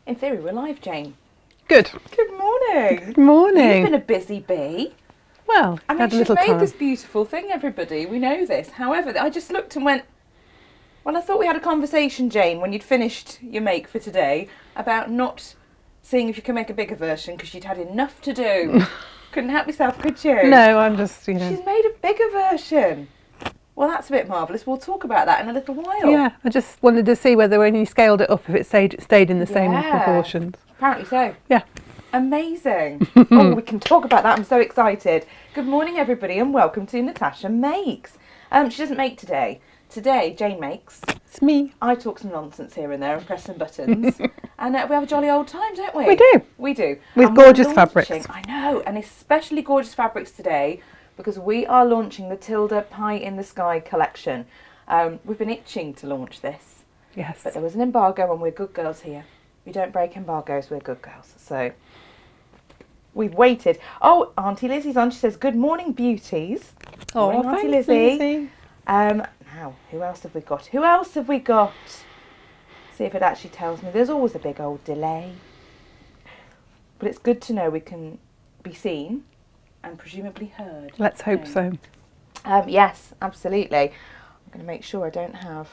In theory, we're live, Jane. Good. Good morning. Good morning. You've been a busy bee. Well, I mean, had a she's little made time. this beautiful thing, everybody. We know this. However, I just looked and went, well, I thought we had a conversation, Jane, when you'd finished your make for today, about not seeing if you can make a bigger version because you'd had enough to do. Couldn't help yourself, could you? No, I'm just, She's made a bigger version. Well, that's a bit marvellous. We'll talk about that in a little while. Yeah, I just wanted to see whether when you scaled it up, if it stayed in the same Yeah. proportions. Apparently so. Yeah. Amazing. Oh, we can talk about that. I'm so excited. Good morning, everybody, and welcome to Natasha Makes. She doesn't make today. Today, Jane makes. It's me. I talk some nonsense here and there and press some buttons. And we have a jolly old time, don't we? We do. We do. With And we're gorgeous launching- fabrics. I know, and especially gorgeous fabrics today because we are launching the Tilda Pie in the Sky collection. We've been itching to launch this, Yes. but there was an embargo and we're good girls here. We don't break embargoes, we're good girls. So we've waited. Oh, Auntie Lizzie's on. She says, good morning, beauties. Oh, Morning, Auntie thanks, Lizzie. Lizzie. Now, who else have we got? Who else have we got? See if it actually tells me. There's always a big old delay. But it's good to know we can be seen and presumably heard. Let's hope so. Yes, absolutely. I'm going to make sure I don't have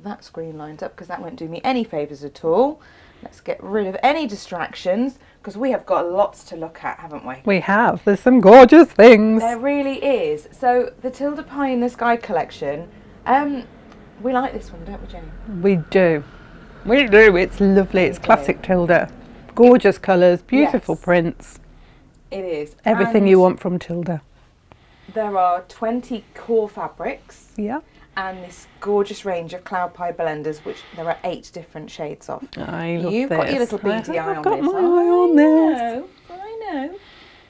that screen lined up because that won't do me any favours at all. Let's get rid of any distractions because we have got lots to look at, haven't we? We have. There's some gorgeous things. There really is. So the Tilda Pie in the Sky collection, we like this one, don't we, Jane? We do. We do. It's lovely. It's classic Tilda. Gorgeous colours, beautiful Yes. prints. It is. Everything And you want from Tilda. There are 20 core fabrics Yeah. and this gorgeous range of cloud pie blenders, which there are 8 different shades of. I love You've this. got your little beady eye I've on got this. my eye on this. I know.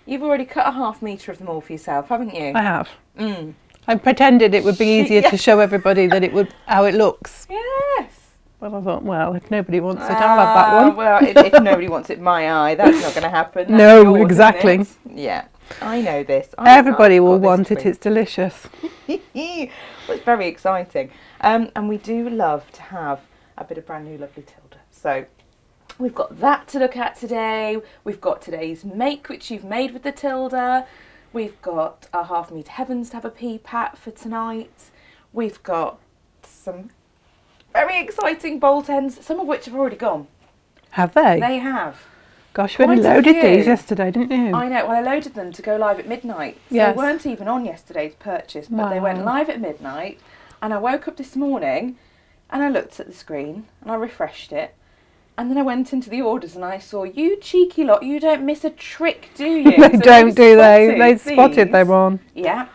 You've already cut a half metre of them all for yourself, haven't you? I have. Mm. I pretended it would be easier Yeah. to show everybody that it would how it looks. Yes. But I thought, well, if nobody wants it, I'll have that one. Well, if nobody wants it, my eye, that's not going to happen. That's No, yours, isn't exactly. it? Yeah, I know this. Everybody I've will got this want it. print. It's delicious. Well, it's very exciting. And we do love to have a bit of brand new lovely Tilda. So we've got that to look at today. We've got today's make, which you've made with the Tilda. We've got our Half Meat Heavens to have a pea pat for tonight. We've got some very exciting bolt ends, some of which have already gone. Have they? They have. Gosh, we quite a loaded few. these yesterday, didn't you? I know. Well, I loaded them to go live at midnight. So Yes. they weren't even on yesterday's purchase, but they went Wow. live at midnight. And I woke up this morning and I looked at the screen and I refreshed it. And then I went into the orders and I saw, you cheeky lot, you don't miss a trick, do you? They So don't, do they? spotted They spotted these. them on. Yeah.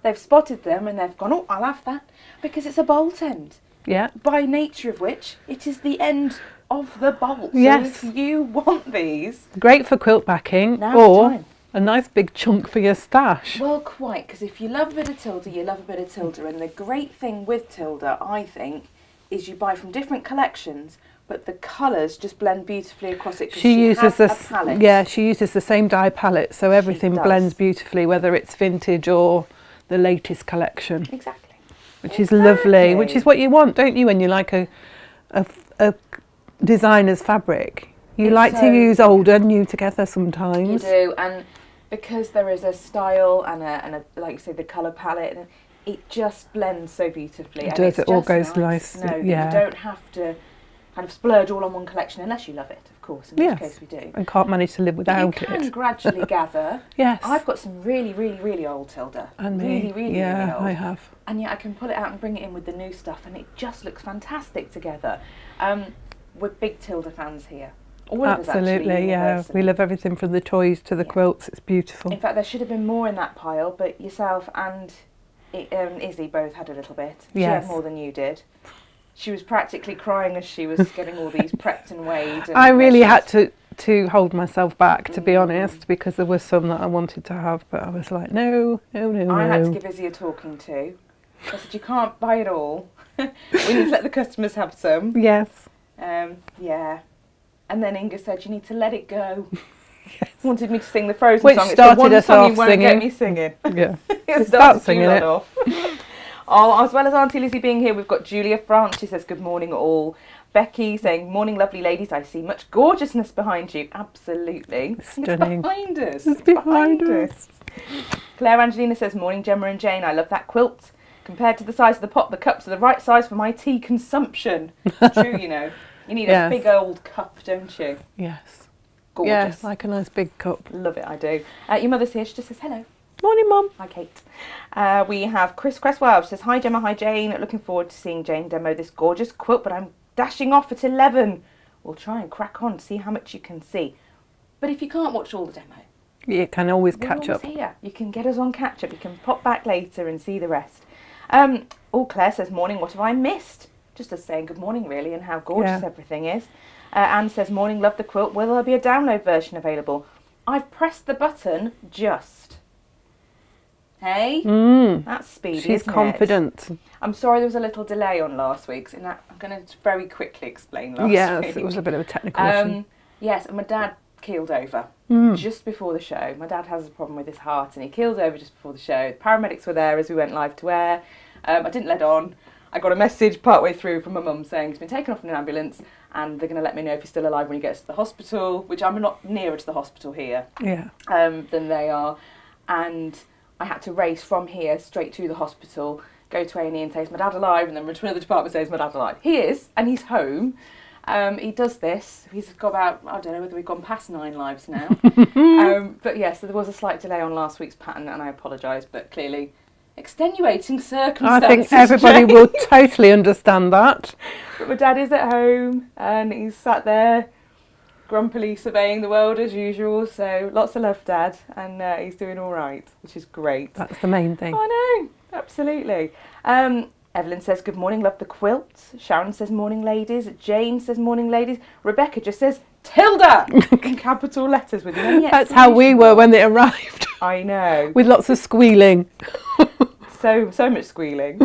They've spotted them and they've gone, oh, I'll have that. Because it's a bolt end. Yeah. By nature of which, it is the end of the bolt. Yes. So if you want these, Great for quilt backing now's the or time. a nice big chunk for your stash. Well, quite, because if you love a bit of Tilda, you love a bit of Tilda. And the great thing with Tilda, I think, is you buy from different collections, but the colours just blend beautifully across it. 'Cause She uses has a palette. yeah, she uses the same dye palette, so everything does. blends beautifully, whether it's vintage or the latest collection, Exactly. which is lovely. Exactly. Which is what you want, don't you? When you like a designer's fabric, you It's like so- to use old and new together You sometimes. do, and because there is a style and a like you say, the colour palette, and it just blends so beautifully. It and does, it's it all just goes to nice, know that yeah. you don't have to kind of splurge all on one collection unless you love it, of course, in Yes. which case we do. And can't manage to live But without you can it. gradually gather. Yes. I've got some really, really, really old Tilda. And really, me. really, yeah, really old. I have. And yet I can pull it out and bring it in with the new stuff, and it just looks fantastic together. We're big Tilda fans here. All of us, actually, Absolutely, yeah. universally. We love everything from the toys to the Yeah. quilts. It's beautiful. In fact, there should have been more in that pile, but yourself and Izzy both had a little bit. She Yes. had more than you did. She was practically crying as she was getting all these prepped and weighed. And I really had measured. to hold myself back, to be honest, because there were some that I wanted to have, but I was like, no. I had to give Izzy a talking to. I said, you can't buy it all. We need to let the customers have some. Yes. Yeah. And then Inga said, you need to let it go. Wanted me to sing the Frozen Which song. It's started the one us song off you won't get singing. me singing. Yeah. It Start started singing you lot it. off. Oh, as well as Auntie Lizzie being here, we've got Julia France. She says, good morning all. Becky saying, morning, lovely ladies. I see much gorgeousness behind you. Absolutely. Stunning. It's behind us. It's behind us. Claire Angelina says, morning, Gemma and Jane. I love that quilt. Compared to the size of the pot, the cups are the right size for my tea consumption. True, you know. You need a big old cup, don't you? Yes. Gorgeous. Yes, like a nice big cup. Love it, I do. Your mother's here. She just says, hello. Morning, Mum. Hi, Kate. We have Chris Cresswell. She says, hi, Gemma. Hi, Jane. Looking forward to seeing Jane demo this gorgeous quilt, but I'm dashing off at 11. We'll try and crack on to see how much you can see. But if you can't watch all the demo, you can always we're catch up. Here. You can get us on catch up. You can pop back later and see the rest. Claire says, morning, what have I missed? Just as saying good morning, really, and how gorgeous everything is. Anne says, morning, love the quilt. Will there be a download version available? I've pressed the button just. Hey? That's speedy, She's isn't confident. it? I'm sorry there was a little delay on last week's. I'm going to very quickly explain last week. Yes, it was a bit of a technical issue. Yes, and my dad keeled over just before the show. My dad has a problem with his heart and he keeled over just before the show. The paramedics were there as we went live to air. I didn't let on. I got a message partway through from my mum saying he's been taken off in an ambulance and they're going to let me know if he's still alive when he gets to the hospital, which I'm not nearer to the hospital here than they are. And I had to race from here straight to the hospital, go to A&E and say, is my dad alive? And then return to the department and say, is my dad alive? He is, and he's home. He does this. He's got about, I don't know whether we've gone past 9 lives now. But yes, so there was a slight delay on last week's pattern and I apologise, but clearly extenuating circumstances. I think everybody will totally understand that. But my dad is at home and he's sat there grumpily surveying the world as usual, so lots of love, Dad, and he's doing all right, which is great. That's the main thing. I know, absolutely. Evelyn says, good morning, love the quilt. Sharon says, morning, ladies. Jane says, morning, ladies. Rebecca just says, Tilda, in capital letters with many That's how we were when they arrived. I know. With lots of squealing. So much squealing.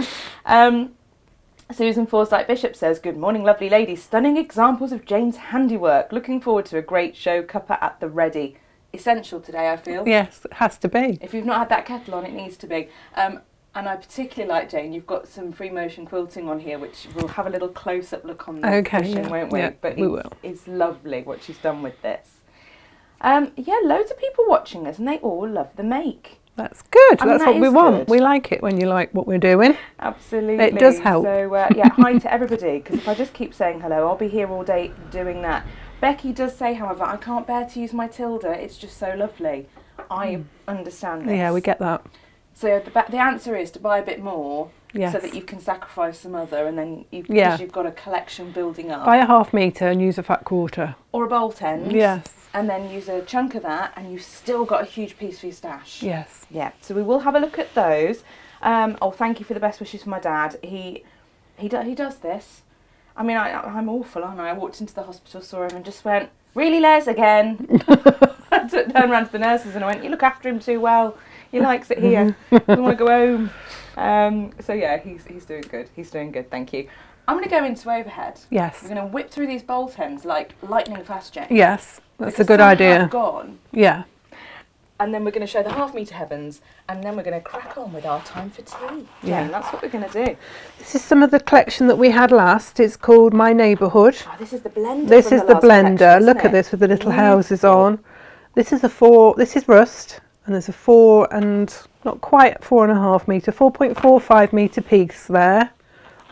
Susan Forsyth Bishop says, good morning, lovely ladies. Stunning examples of Jane's handiwork. Looking forward to a great show. Cuppa at the ready. Essential today, I feel. Yes, it has to be. If you've not had that kettle on, it needs to be. And I particularly like, Jane, you've got some free motion quilting on here, which we'll have a little close-up look on the cushion, won't we? Yeah, but we will. It's lovely what she's done with this. Loads of people watching us, and they all love the make. That's good. I mean, That's what we want. good. We like it when you like what we're doing. Absolutely. It does help. So, hi to everybody, because if I just keep saying hello, I'll be here all day doing that. Becky does say, however, I can't bear to use my Tilda. It's just so lovely. I understand this. Yeah, we get that. So the answer is to buy a bit more Yes. so that you can sacrifice some other, and then because you've got a collection building up. Buy a ½ metre and use a fat quarter. Or a bolt end. Yes. And then use a chunk of that, and you've still got a huge piece for your stash. Yes. Yeah. So we will have a look at those. Thank you for the best wishes for my dad. He does this. I mean, I'm awful, aren't I? I walked into the hospital, saw him, and just went, really, Les, again? I turned around to the nurses and I went, you look after him too well. He likes it here. Doesn't want to go home. He's doing good. He's doing good, thank you. I'm going to go into overhead. Yes. We're going to whip through these bolt ends like lightning fast, Jane. Yes, that's a good some idea. have gone. Yeah. And then we're going to show the ½ metre heavens, and then we're going to crack on with our time for tea. Yeah. Jane, that's what we're going to do. This is some of the collection that we had last. It's called My Neighbourhood. Oh, this is the blender. This from is the last collection, blender. isn't Look at it? this with the little houses on. This is this is rust, and there's a 4 and not quite 4.5 metre, 4.45 metre piece there,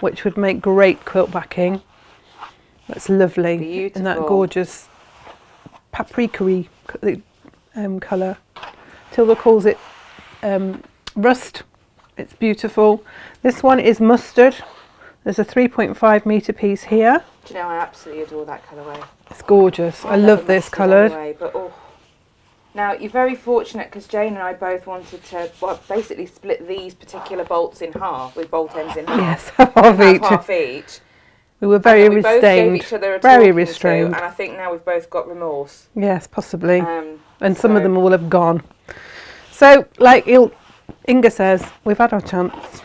which would make great quilt backing. That's lovely. Beautiful. In that gorgeous paprika-y colour. Tilda calls it rust. It's beautiful. This one is mustard. There's a 3.5 metre piece here. Do you know, I absolutely adore that colourway. It's gorgeous. I love this coloured. Anyway, but now you're very fortunate because Jane and I both wanted to basically split these particular bolts in half with bolt ends in half. Yes, half each. We were very we both restrained. gave each other a Very talking restrained. to, and I think now we've both got remorse. Yes, possibly. And some so- of them will have gone. So, like Inga says, we've had our chance.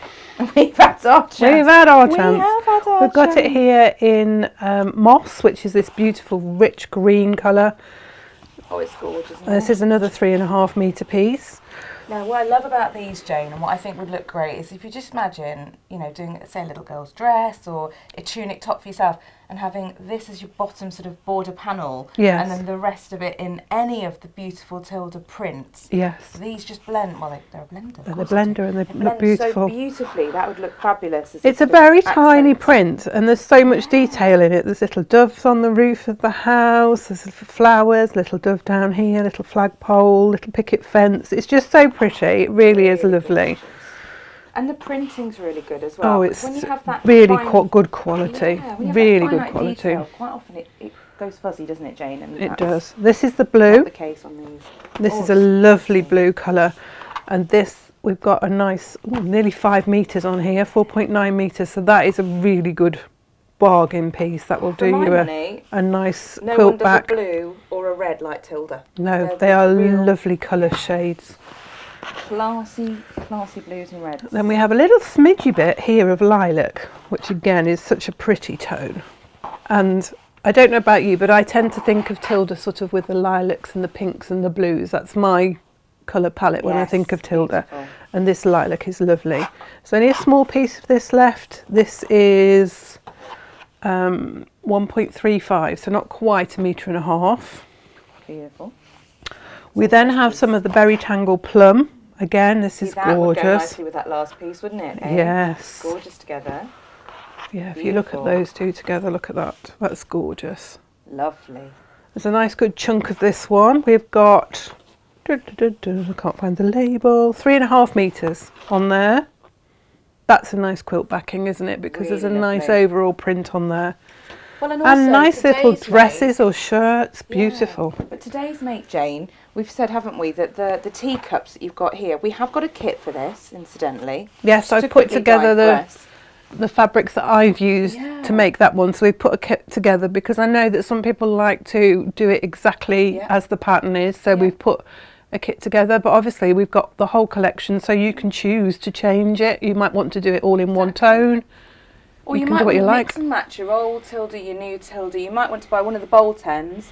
We've had our chance. We've had our chance. We have had our We've got it chance. here in moss, which is this beautiful rich green colour. Oh, it's gorgeous. Isn't This it? is another 3.5 metre piece. Now, what I love about these, Jane, and what I think would look great is if you just imagine, you know, doing, say, a little girl's dress or a tunic top for yourself and having this as your bottom sort of border panel. Yes. And then the rest of it in any of the beautiful Tilda prints. Yes. These just blend, well, they're a blender. They're a blender and they look beautiful. So beautifully, that would look fabulous. It's a very tiny print and there's so much detail in it. There's little doves on the roof of the house, there's little flowers, little dove down here, little flagpole, little picket fence. It's just so pretty. It really is lovely. Gorgeous. And the printing's really good as well. Oh, it's when you have that really good quality. Yeah, when you have really that good finite quality. detail, quite often it goes fuzzy, doesn't it, Jane? And It that's does. This is the not blue. the case on these. This Oh, is a it's lovely gorgeous. blue colour. And this, we've got a nice, nearly 5 metres on here, 4.9 metres. So that is a really good bargain piece. That will do For my you money, a nice no one quilt does back. a blue or a red like Tilda. No, They're they are real lovely colour shades. classy blues and reds. Then we have a little smidgy bit here of lilac, which again is such a pretty tone. And I don't know about you, but I tend to think of Tilda sort of with the lilacs and the pinks and the blues. That's my colour palette when I think of Tilda. Beautiful. And this lilac is lovely. So only a small piece of this left. This is 1.35, so not quite 1.5 metres. Beautiful. We then have some of the Berry Tangle Plum. Again, this is That would go gorgeous. nicely with that last piece, wouldn't it? Eh? Yes. Gorgeous together. Yeah, if you look at Beautiful. those two together, look at that. That's gorgeous. Lovely. There's a nice good chunk of this one. We've got, I can't find the label, 3.5 metres on there. That's a nice quilt backing, isn't it? Because there's a Really nice lovely. overall print on there. Well, and And also nice little today's dresses or shirts, Yeah. beautiful. But today's make, Jane, we've said, haven't we, that the teacups that you've got here, we have got a kit for this, incidentally. Yes, Just I've to put quickly together digress. the fabrics that I've used Yeah. to make that one. So we've put a kit together because I know that some people like to do it exactly Yeah. as the pattern is. So Yeah. we've put a kit together, but obviously we've got the whole collection, so you can choose to change it. You might want to do it all in one tone. Or You you can might do what you want to like. mix and match your old Tilda, your new Tilda. You might want to buy one of the bolt ends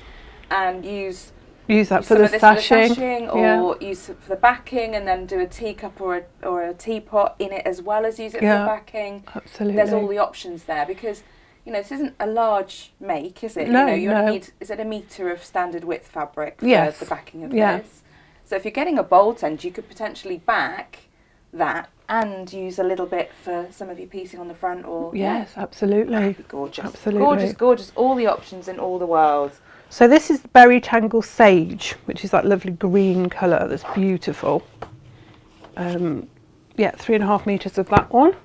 and use Use that for some the of this for the sashing. sashing, Yeah. or use it for the backing, and then do a teacup or a teapot in it as well as use it for Yeah. the backing. Absolutely. There's all the options there because, you know, this isn't a large make, is it? No, you know, you no. only need, is it 1 metre of standard width fabric for Yes. the backing of Yeah. this? So if you're getting a bolt end, you could potentially back that and use a little bit for some of your piecing on the front, or Yes, absolutely. gorgeous, Absolutely. gorgeous, gorgeous. All the options in all the world. So this is Berry Tangle Sage, which is that lovely green colour that's beautiful. Yeah, 3.5 metres of that one.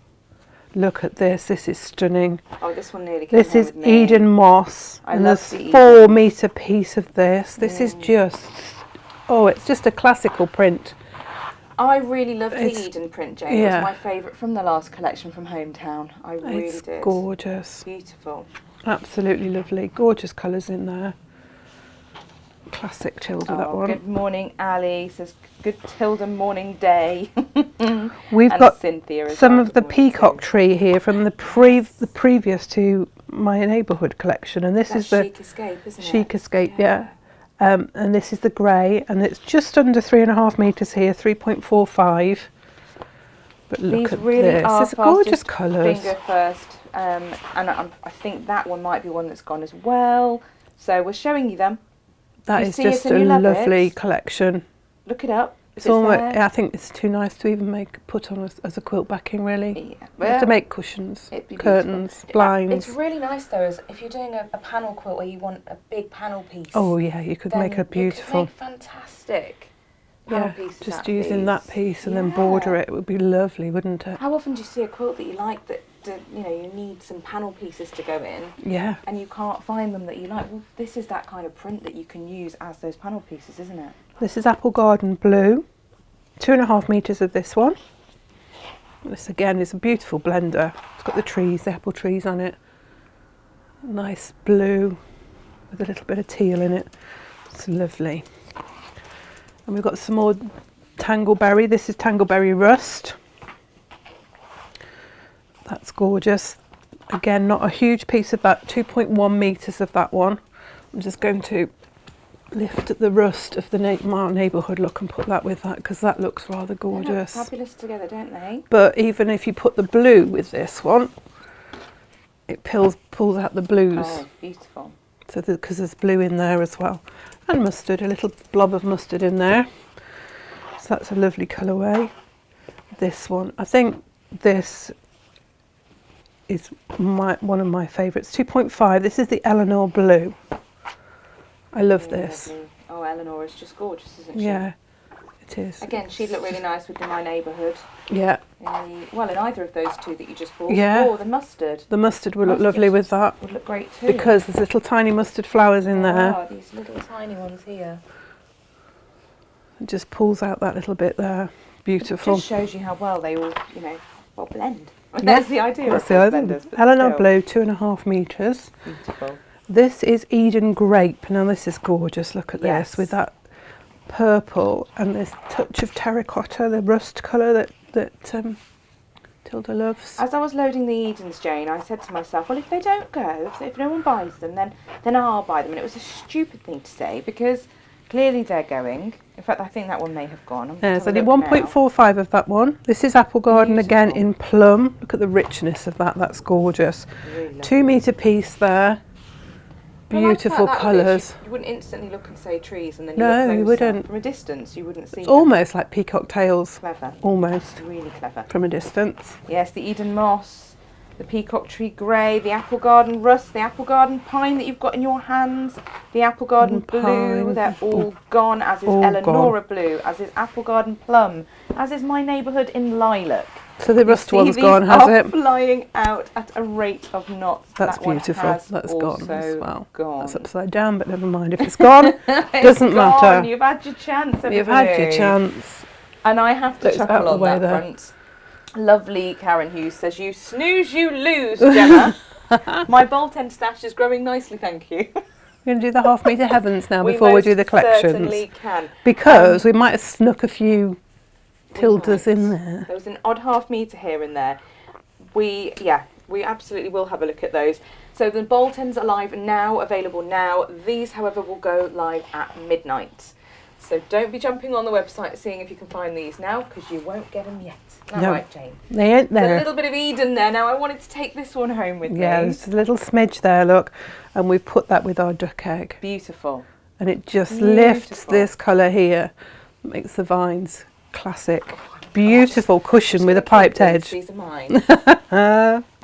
Look at this, this is stunning. Oh, this one nearly came This home is with me. Eden Moss, I and love there's the 4 Eden. metre piece of this. This is just, oh, it's just a classical print. I really love the It's- Eden print, Jane. It yeah. was my favourite from the last collection from Hometown. I really It's did. gorgeous, Beautiful. absolutely lovely. Gorgeous colours in there. Classic Tilda, that Oh, one. good morning, Ali. Says good Tilda morning day. We've And got Cynthia as some well, of the good morning peacock too. tree here from the previous to my neighbourhood collection, and this That's is the Chic Escape, isn't it? Chic Escape, yeah. And this is the grey, and it's just under 3.5 metres here, 3.45. But look These at really this, are it's gorgeous fastest colours. finger first, and I think that one might be one that's gone as well. So we're showing you them. That you is see it just and a you love lovely it. collection. Look it up. It's If almost, there. I think it's too nice to even put on as a quilt backing, really. Yeah. You have to make cushions, It'd be curtains, beautiful. blinds. It's really nice though, if you're doing a panel quilt where you want a big panel piece. Oh yeah, you could then make a beautiful. You could make fantastic panel Yeah, pieces just out of using that these. piece and then Yeah. border it would be lovely, wouldn't it? How often do you see a quilt that you like that you know you need some panel pieces to go in, Yeah, and you can't find them that you like? Well, this is that kind of print that you can use as those panel pieces, isn't it? this is Apple Garden Blue, 2.5 metres of this one. This again is a beautiful blender. It's got the trees, the apple trees on it. Nice blue with a little bit of teal in it. It's lovely. And we've got some more Tangleberry. This is Tangleberry Rust. That's gorgeous. Again, not a huge piece of that, 2.1 metres of that one. I'm just going to lift the rust of the neighbourhood look and put that with that, because that looks rather They look gorgeous. fabulous together, don't they? But even if you put the blue with this one, it pulls out the blues. Oh, beautiful. So because there's blue in there as well. And mustard, a little blob of mustard in there. So that's a lovely colourway. This one, I think this is one of my favourites. 2.5, this is the Eleanor Blue. I love this. Lovely. Oh, Eleanor is just gorgeous, isn't she? Yeah, it is. Again, she'd look really nice with My Neighbourhood. Yeah. In either of those two that you just bought. Yeah. Or the mustard. The mustard would look lovely with that. Would look great too. Because there's little tiny mustard flowers in there. Oh, these little tiny ones here. It just pulls out that little bit there. Beautiful. It just shows you how well they all, blend. Yeah, That's the idea that's of the those idea. blenders. but Eleanor still. Blue, 2.5 metres. Beautiful. This is Eden Grape. Now this is gorgeous. Look at Yes. this with that purple and this touch of terracotta, the rust colour that Tilda loves. As I was loading the Edens, Jane, I said to myself, well, if they don't go, if no one buys them, then I'll buy them. And it was a stupid thing to say because clearly they're going. In fact, I think that one may have gone. There's only 1.45 of that one. This is Apple Garden again in plum. Look at the richness of that. That's gorgeous. Really 2 metre piece there. Beautiful colours. You wouldn't instantly look and say trees, and then No, look you closer. wouldn't. From a distance, you wouldn't see. It's almost like peacock tails. Clever. Almost Really clever. from a distance. Yes, the Eden moss, the peacock tree grey, the apple garden rust, the apple garden pine that you've got in your hands, the apple garden blue. Pine. They're all gone, as is all Eleonora blue, as is apple garden plum, as is My Neighbourhood in lilac. So the rust See, one's these gone, has are it? flying out at a rate of knots. That's That one beautiful. has That's gone also as well. Gone. That's upside down, but never mind. If it's gone, It's doesn't gone. matter. You've had your chance, everybody. You've had your chance. And I have to That's out chuckle the on way that there. front. Lovely Karen Hughes says, you snooze, you lose, Gemma. My bolt end stash is growing nicely, thank you. We're going to do the half metre heavens now before we do the collections. Certainly can. Because we might have snuck a few Tildas might. in there. There was an odd half metre here and there. We absolutely will have a look at those. So the bolt ends are live now, available now. These, however, will go live at midnight. So don't be jumping on the website seeing if you can find these now, because you won't get them yet. All No. right, Jane. They ain't There's a there. little bit of Eden there. Now I wanted to take this one home with Yeah, me. there's a little smidge there, look. And we've put that with our duck egg. Beautiful. And it just lifts Beautiful. this colour here. Makes the vines classic. Beautiful cushion with a piped edge. These are mine.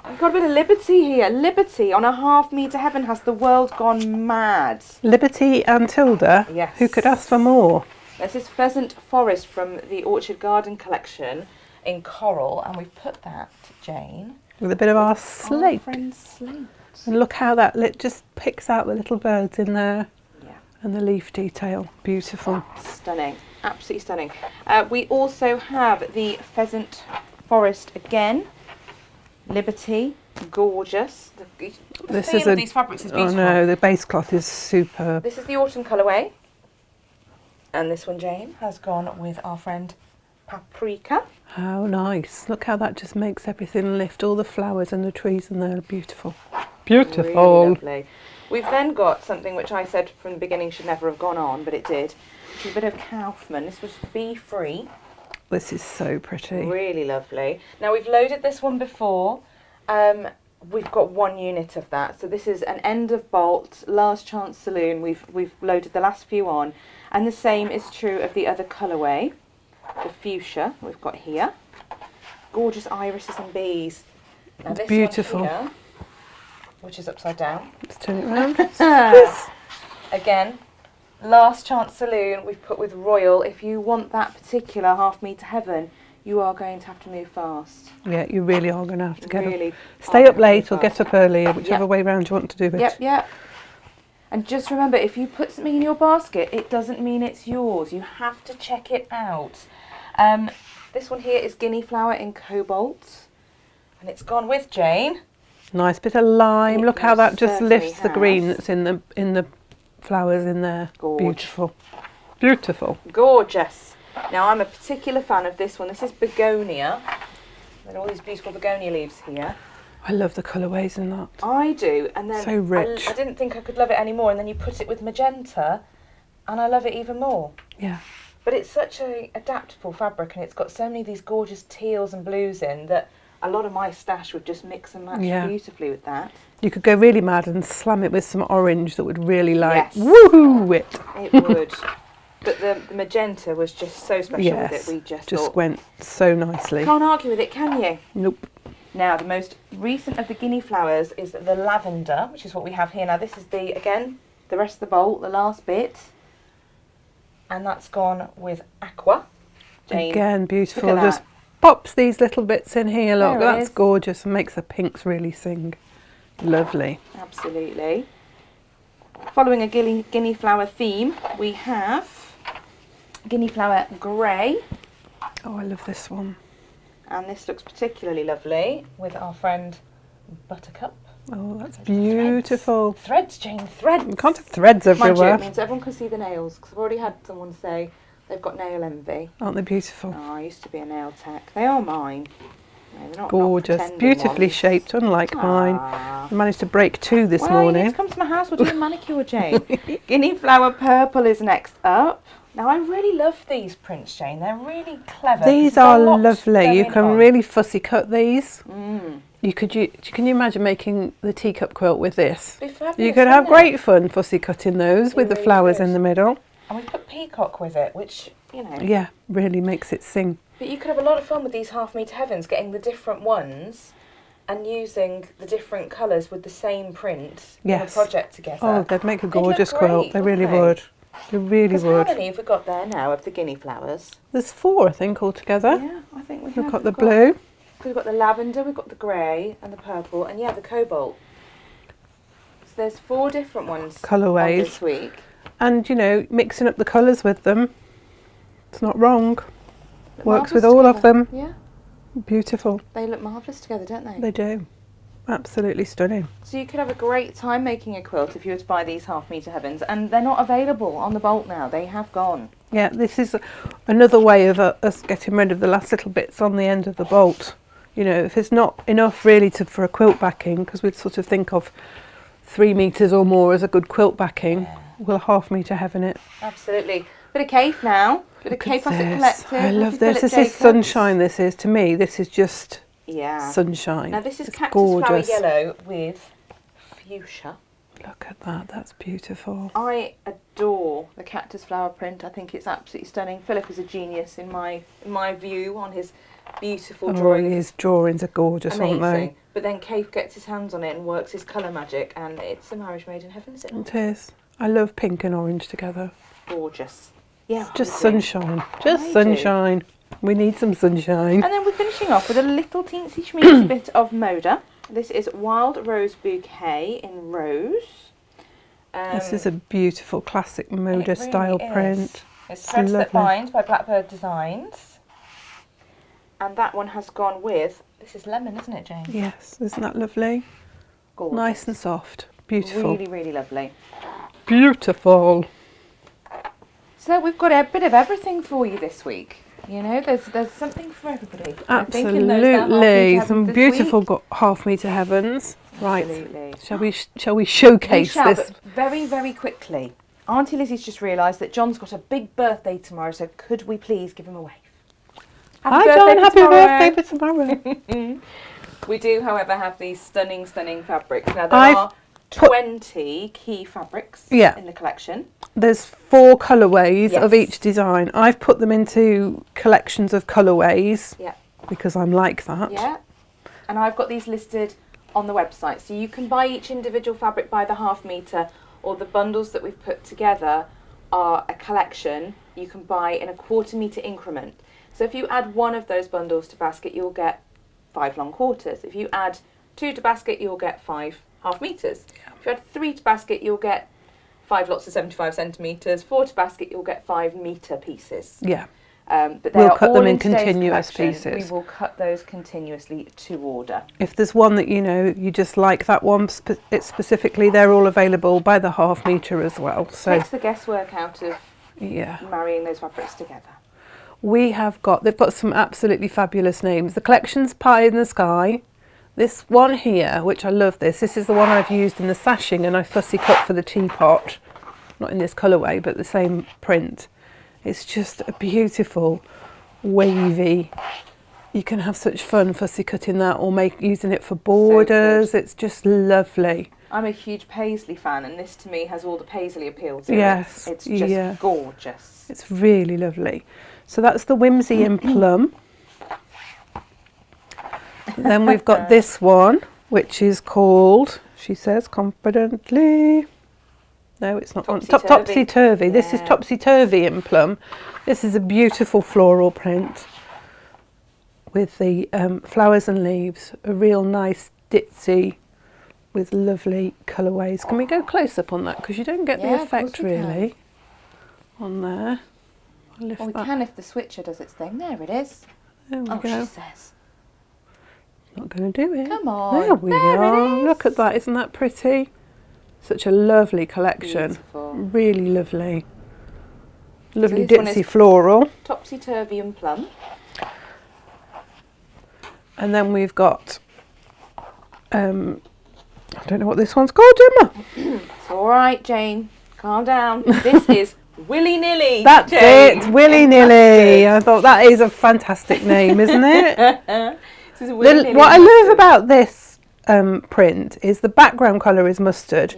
I've got a bit of Liberty here. Liberty on a half metre heaven has the world gone mad. Liberty and Tilda. Yes. Who could ask for more? This is Pheasant Forest from the Orchard Garden collection in coral, and we've put that, Jane, With a bit of our our slate. friend Slate. And look how that just picks out the little birds in there. Yeah. And the leaf detail. Beautiful. Stunning. Absolutely stunning. We also have the Pheasant Forest again. Liberty. Gorgeous. The This feel is of these fabrics is Oh beautiful. no, the base cloth is superb. This is the autumn colourway. And this one, Jane, has gone with our friend Paprika. How nice. Look how that just makes everything lift. All the flowers and the trees in there are beautiful. Beautiful. Really lovely. We've then got something which I said from the beginning should never have gone on, but it did. Which is a bit of Kaufman. This was Be Free. This is so pretty. Really lovely. Now we've loaded this one before. We've got one unit of that. So this is an end of bolt, last chance saloon. We've loaded the last few on. And the same is true of the other colourway, the fuchsia we've got here. Gorgeous irises and bees. Now this Beautiful. one here, which is upside down. Let's turn it around. Again, last chance saloon we've put with Royal. If you want that particular half metre heaven, you are going to have to move fast. Yeah, you really are going to have to get Really up. Stay are up gonna late move or get fast. up early, whichever Yep. way round you want to do it. Yep. And just remember, if you put something in your basket, it doesn't mean it's yours. You have to check it out. This one here is Guinea Flower in Cobalt. And it's gone with Jane. Nice bit of lime. It Look how that most just certainly lifts the green has. that's in the flowers in there. Gorge. Beautiful. Beautiful. Gorgeous. Now, I'm a particular fan of this one. This is Begonia. And all these beautiful begonia leaves here. I love the colourways in that. I do. And then So rich. I didn't think I could love it anymore. And then you put it with magenta. and I love it even more. Yeah. But it's such a adaptable fabric, and it's got so many of these gorgeous teals and blues in that a lot of my stash would just mix and match beautifully with that. You could go really mad and slam it with some orange that would really woohoo it. It would. But the magenta was just so special with it. We just thought, went so nicely. Can't argue with it, can you? Nope. Now, the most recent of the guinea flowers is the lavender, which is what we have here. Now, this is the rest of the bolt, the last bit. And that's gone with aqua. Jane, again, beautiful. look at Just that. pops these little bits in here. Look, There it that's is. gorgeous and makes the pinks really sing. Lovely. Absolutely. Following a guinea flower theme, we have guinea flower grey. Oh, I love this one. And this looks particularly lovely with our friend Buttercup. Oh, that's beautiful. Threads, Jane, threads. You can't have threads Mind you, everywhere. it means everyone can see the nails, because I've already had someone say they've got nail envy. Aren't they beautiful? Oh, I used to be a nail tech. They are mine. No, they're not Gorgeous. pretending Beautifully ones. shaped, unlike mine. Ah. I managed to break 2 this Well, morning. you need to come to my house. We'll do a manicure, Jane. Guinea flower purple is next up. Now, I really love these prints, Jane. They're really clever. These are lovely. You can really fussy cut these. Can you imagine making the teacup quilt with this? Be fabulous, You could have wouldn't it? great fun fussy cutting those with the really flowers could. in the middle. And we put peacock with it, which, you know. Yeah, really makes it sing. But you could have a lot of fun with these half-metre heavens, getting the different ones and using the different colours with the same print in a Yes. project together. Oh, they'd make a They'd look gorgeous great, quilt. They really wouldn't would. They really 'Cause how would. many have we got there now of the guinea flowers? There's 4, I think, altogether. Yeah, I think we have. We've got the blue. We've got the lavender, we've got the grey and the purple, and yeah, the cobalt. So there's 4 different ones on Colourways. this week. And, mixing up the colours with them. It's not wrong. Look Works with marvellous all of together. them. Yeah, Beautiful. they look marvellous together, don't they? They do. Absolutely stunning. So you could have a great time making a quilt if you were to buy these half-metre heavens, and they're not available on the bolt now. They have gone. Yeah, this is another way of us getting rid of the last little bits on the end of the bolt. If there's not enough really for a quilt backing, because we'd sort of think of 3 metres or more as a good quilt backing, we'll half-metre heaven it. Absolutely. Bit of cape now. Bit of cape Plastic Collective. I love Philip this. This is Jacobs. sunshine. This is, to me, this is just Yeah. sunshine. Now this is It's cactus gorgeous. flower yellow with fuchsia. Look at that. That's beautiful. I adore the cactus flower print. I think it's absolutely stunning. Philip is a genius in my view on his beautiful Oh, drawing. his drawings are gorgeous, aren't Amazing. they? But then Keith gets his hands on it and works his colour magic, and it's a marriage made in heaven, is it not? It is. I love pink and orange together. Gorgeous. Yeah. Just I agree. sunshine. Just I do. sunshine. We need some sunshine. And then we're finishing off with a little teensy schmeensy bit of Moda. This is Wild Rose Bouquet in Rose. This is a beautiful classic It Moda really style is. print. It's Threads That lovely. Bind by Blackbird Designs. And that one has gone with, this is lemon, isn't it, Jane? Yes, isn't that lovely? Gorgeous. Nice and soft. Beautiful. Really, really lovely. Beautiful. So we've got a bit of everything for you this week. There's something for everybody. I think in those that Absolutely. half-metre Some heavens this beautiful week. half-metre heavens. Right. Absolutely. Shall we We showcase shall, this? but very, very quickly. Auntie Lizzie's just realised that John's got a big birthday tomorrow, so could we please give him a wave? Hi John, happy birthday for tomorrow. We do, however, have these stunning, stunning fabrics. Now, there I've are 20 key fabrics Yeah. in the collection. There's 4 colourways of Yes. each design. I've put them into collections of colourways Yeah. because I'm like that. Yeah. And I've got these listed on the website. So you can buy each individual fabric by the half-metre, or the bundles that we've put together are a collection you can buy in a quarter-metre increment. So if you add one of those bundles to basket, you'll get 5 long quarters. If you add 2 to basket, you'll get 5 half-metres. If you add 3 to basket, you'll get 5 lots of 75 centimetres. 4 to basket, you'll get 5 metre pieces. Yeah. But they We'll are cut all them in today's continuous collection. pieces. We will cut those continuously to order. If there's one that you just like that one, it's specifically, they're all available by the half-metre as well. So Takes the guesswork out of yeah. marrying those fabrics together. They've got some absolutely fabulous names. The collection's Pie in the Sky. This one here, which I love this is the one I've used in the sashing and I fussy cut for the teapot. not in this colourway, but the same print. It's just a beautiful, wavy. You can have such fun fussy cutting that or using it for borders. It's just lovely. I'm a huge paisley fan, and this to me has all the paisley appeal to Yes, it. It's just gorgeous. It's really lovely. So that's the Whimsy in Plum. Then we've got this one, which is called, she says confidently, no, it's not Topsy Turvy. This is Topsy Turvy in Plum. This is a beautiful floral print with the flowers and leaves, a real nice ditzy with lovely colourways. Can we go close up on that, because you don't get the effect really on there. We can if the switcher does its thing. There it is. There we go. She says. Not going to do it. Come on. There we are. Look at that. Isn't that pretty? Such a lovely collection. Beautiful. Really lovely. Lovely So ditzy floral. Topsy Turvy and Plum. And then we've got, I don't know what this one's called, Gemma. It's all right, Jane. Calm down. This is Willy Nilly. That's Jane. it, Willy Nilly. I thought that is a fantastic name, isn't it? This is Willy Nilly what I love about this print is the background colour is mustard,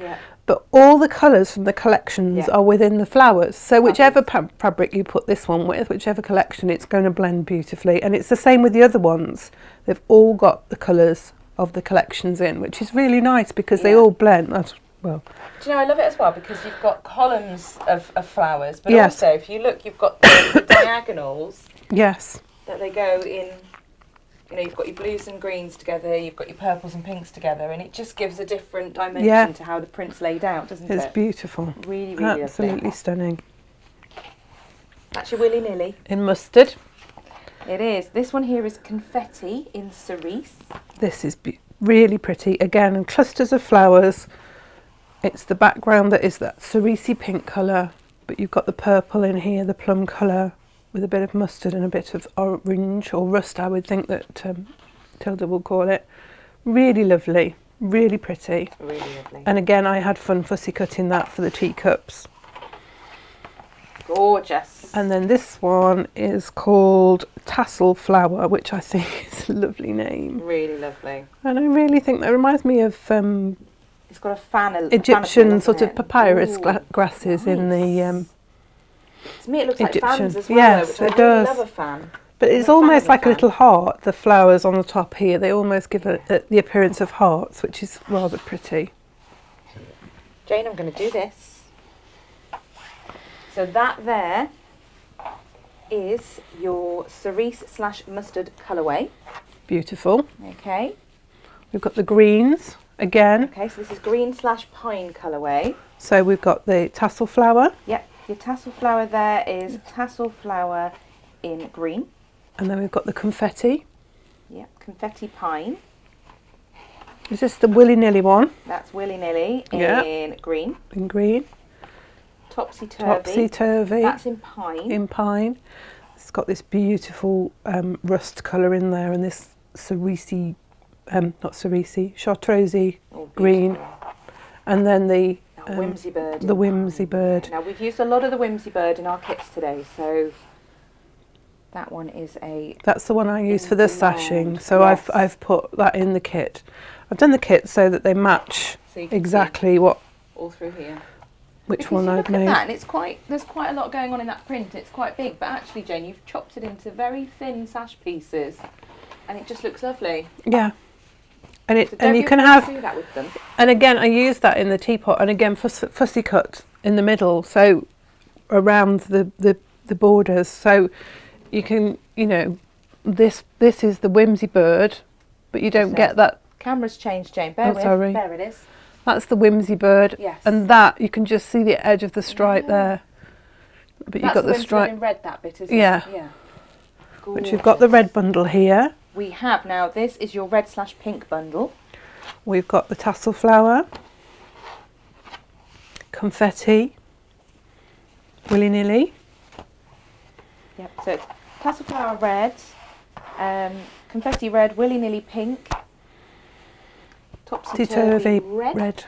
but all the colours from the collections are within the flowers. So whichever fabric you put this one with, whichever collection, it's going to blend beautifully. And it's the same with the other ones. They've all got the colours of the collections in, which is really nice because they all blend. That's, well. Do you know, I love it as well because you've got columns of flowers, but also if you look, you've got the diagonals. Yes. That they go in. You know, you've got your blues and greens together, you've got your purples and pinks together, and it just gives a different dimension to how the print's laid out, doesn't it? It's beautiful. Really, really absolutely lovely. Stunning. That's your Willy Nilly. In mustard. It is. This one here is Confetti in Cerise. This is really pretty. Again, in clusters of flowers. It's the background that is that cerise pink colour, but you've got the purple in here, the plum colour, with a bit of mustard and a bit of orange or rust, I would think that Tilda will call it. Really lovely, really pretty. Really lovely. And again, I had fun fussy cutting that for the teacups. Gorgeous. And then this one is called Tassel Flower, which I think is a lovely name. Really lovely. And I really think that reminds me of it's got a fan Egyptian sort of papyrus grasses in the to me it looks Egyptian. like fans as well. Yes, which it I does. Really love a fan. But it's almost like a little heart. The flowers on the top here, they almost give the appearance of hearts, which is rather pretty. Jane, I'm going to do this. So that there is your cerise / mustard colourway. Beautiful. Okay. We've got the greens again. Okay, so this is green / pine colourway. So we've got the tassel flower. Yep, your tassel flower there is tassel flower in green. And then we've got the confetti. Yep, confetti pine. Is this the Willy Nilly one? That's Willy Nilly in green. In green. Topsy Turvy. Topsy Turvy. That's in pine. In pine. It's got this beautiful rust colour in there, and this cerise, not cerise, chartreuse green. And then the Whimsy Bird. The Whimsy Bird. Now we've used a lot of the Whimsy Bird in our kits today, so that one is That's the one I use for the sashing. So yes. I've put that in the kit. I've done the kit so that they match exactly what all through here. Which one I've made. Look at that, and there's quite a lot going on in that print. It's quite big, but actually, Jane, you've chopped it into very thin sash pieces, and it just looks lovely. Yeah. And So you can have, do that with them. and again I use that in the teapot, and again fussy cut in the middle, so around the borders, so you can, you know, this is the Whimsy Bird, but you don't get that. Camera's changed, Jane. Bear with. Sorry. There it is. That's the Whimsy Bird, Yes. and that you can just see the edge of the stripe there. But you've got the stripe in red. That bit, isn't Yeah. it? Yeah. But you've got the red bundle here. We have now. This is your red / pink bundle. We've got the tassel flower, confetti, Willy Nilly. Yep. So it's tassel flower red, confetti red, Willy Nilly pink, topsy turvy red,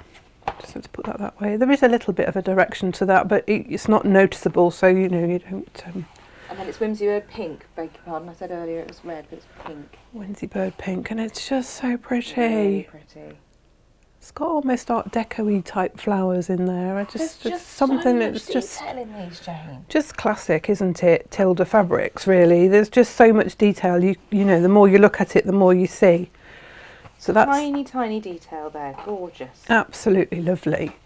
Just have to put that way. There is a little bit of a direction to that, but it's not noticeable, so you know, you don't... And then it's Whimsy Bird Pink, beg your pardon, I said earlier it was red, but it's pink. Whimsy Bird Pink, and it's just so pretty. Really pretty. It's got almost Art Deco-y type flowers in there. There's just something so much that's just... detail in these, Jane. Just classic, isn't it? Tilda fabrics, really. There's just so much detail. You know, the more you look at it, the more you see. So that's Tiny, tiny detail there. Gorgeous. absolutely lovely.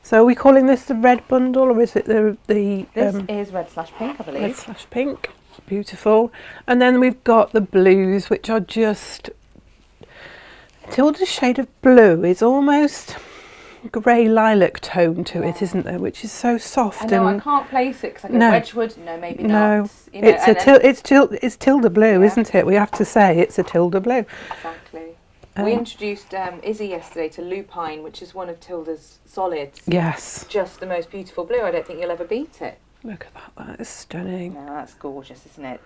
So are we calling this the red bundle, or is it the This is red/pink, I believe. red/pink? Beautiful. And then we've got the blues, which are just... Tilda's shade of blue is almost grey lilac tone to it, isn't there? Which is so soft. I know, and I can't place it because I go No. Wedgwood. No, maybe no, not. You know, it's Tilda blue, Yeah. isn't it? We have to say it's a Tilda blue. Exactly. We introduced Izzy yesterday to Lupine, which is one of Tilda's solids. Yes. Just the most beautiful blue. I don't think you'll ever beat it. Look at that. That is stunning. No, that's gorgeous, isn't it?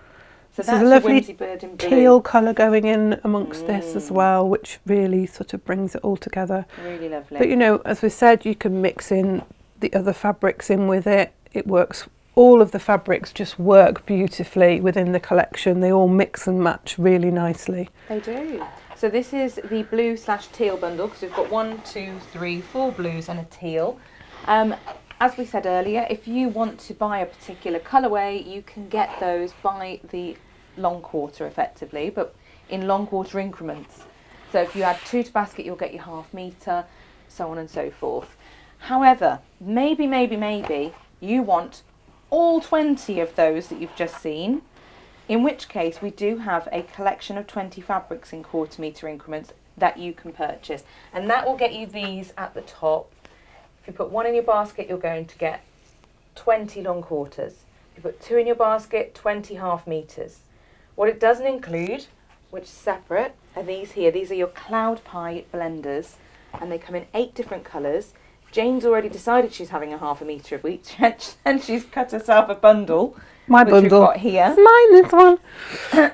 So This is that's a the lovely Whimsy Bird in blue. teal colour going in amongst this as well, which really sort of brings it all together. Really lovely. But you know, as we said, you can mix in the other fabrics in with it. It works. All of the fabrics just work beautifully within the collection. They all mix and match really nicely. They do. So this is the blue/teal bundle, because we've got 1, 2, 3, 4 blues and a teal. As we said earlier, if you want to buy a particular colourway, you can get those by the long quarter effectively, but in long quarter increments. So if you add 2 to basket, you'll get your half metre, so on and so forth. However, maybe you want all 20 of those that you've just seen, in which case we do have a collection of 20 fabrics in quarter metre increments that you can purchase, and that will get you these at the top. If you put 1 in your basket, you're going to get 20 long quarters. If you put 2 in your basket, 20 half metres. What it doesn't include, which is separate, are these here. These are your Cloud Pie blenders, and they come in 8 different colours. Jane's already decided she's having a half a metre of each, and she's cut herself a bundle. My which bundle. we've got here. It's mine, this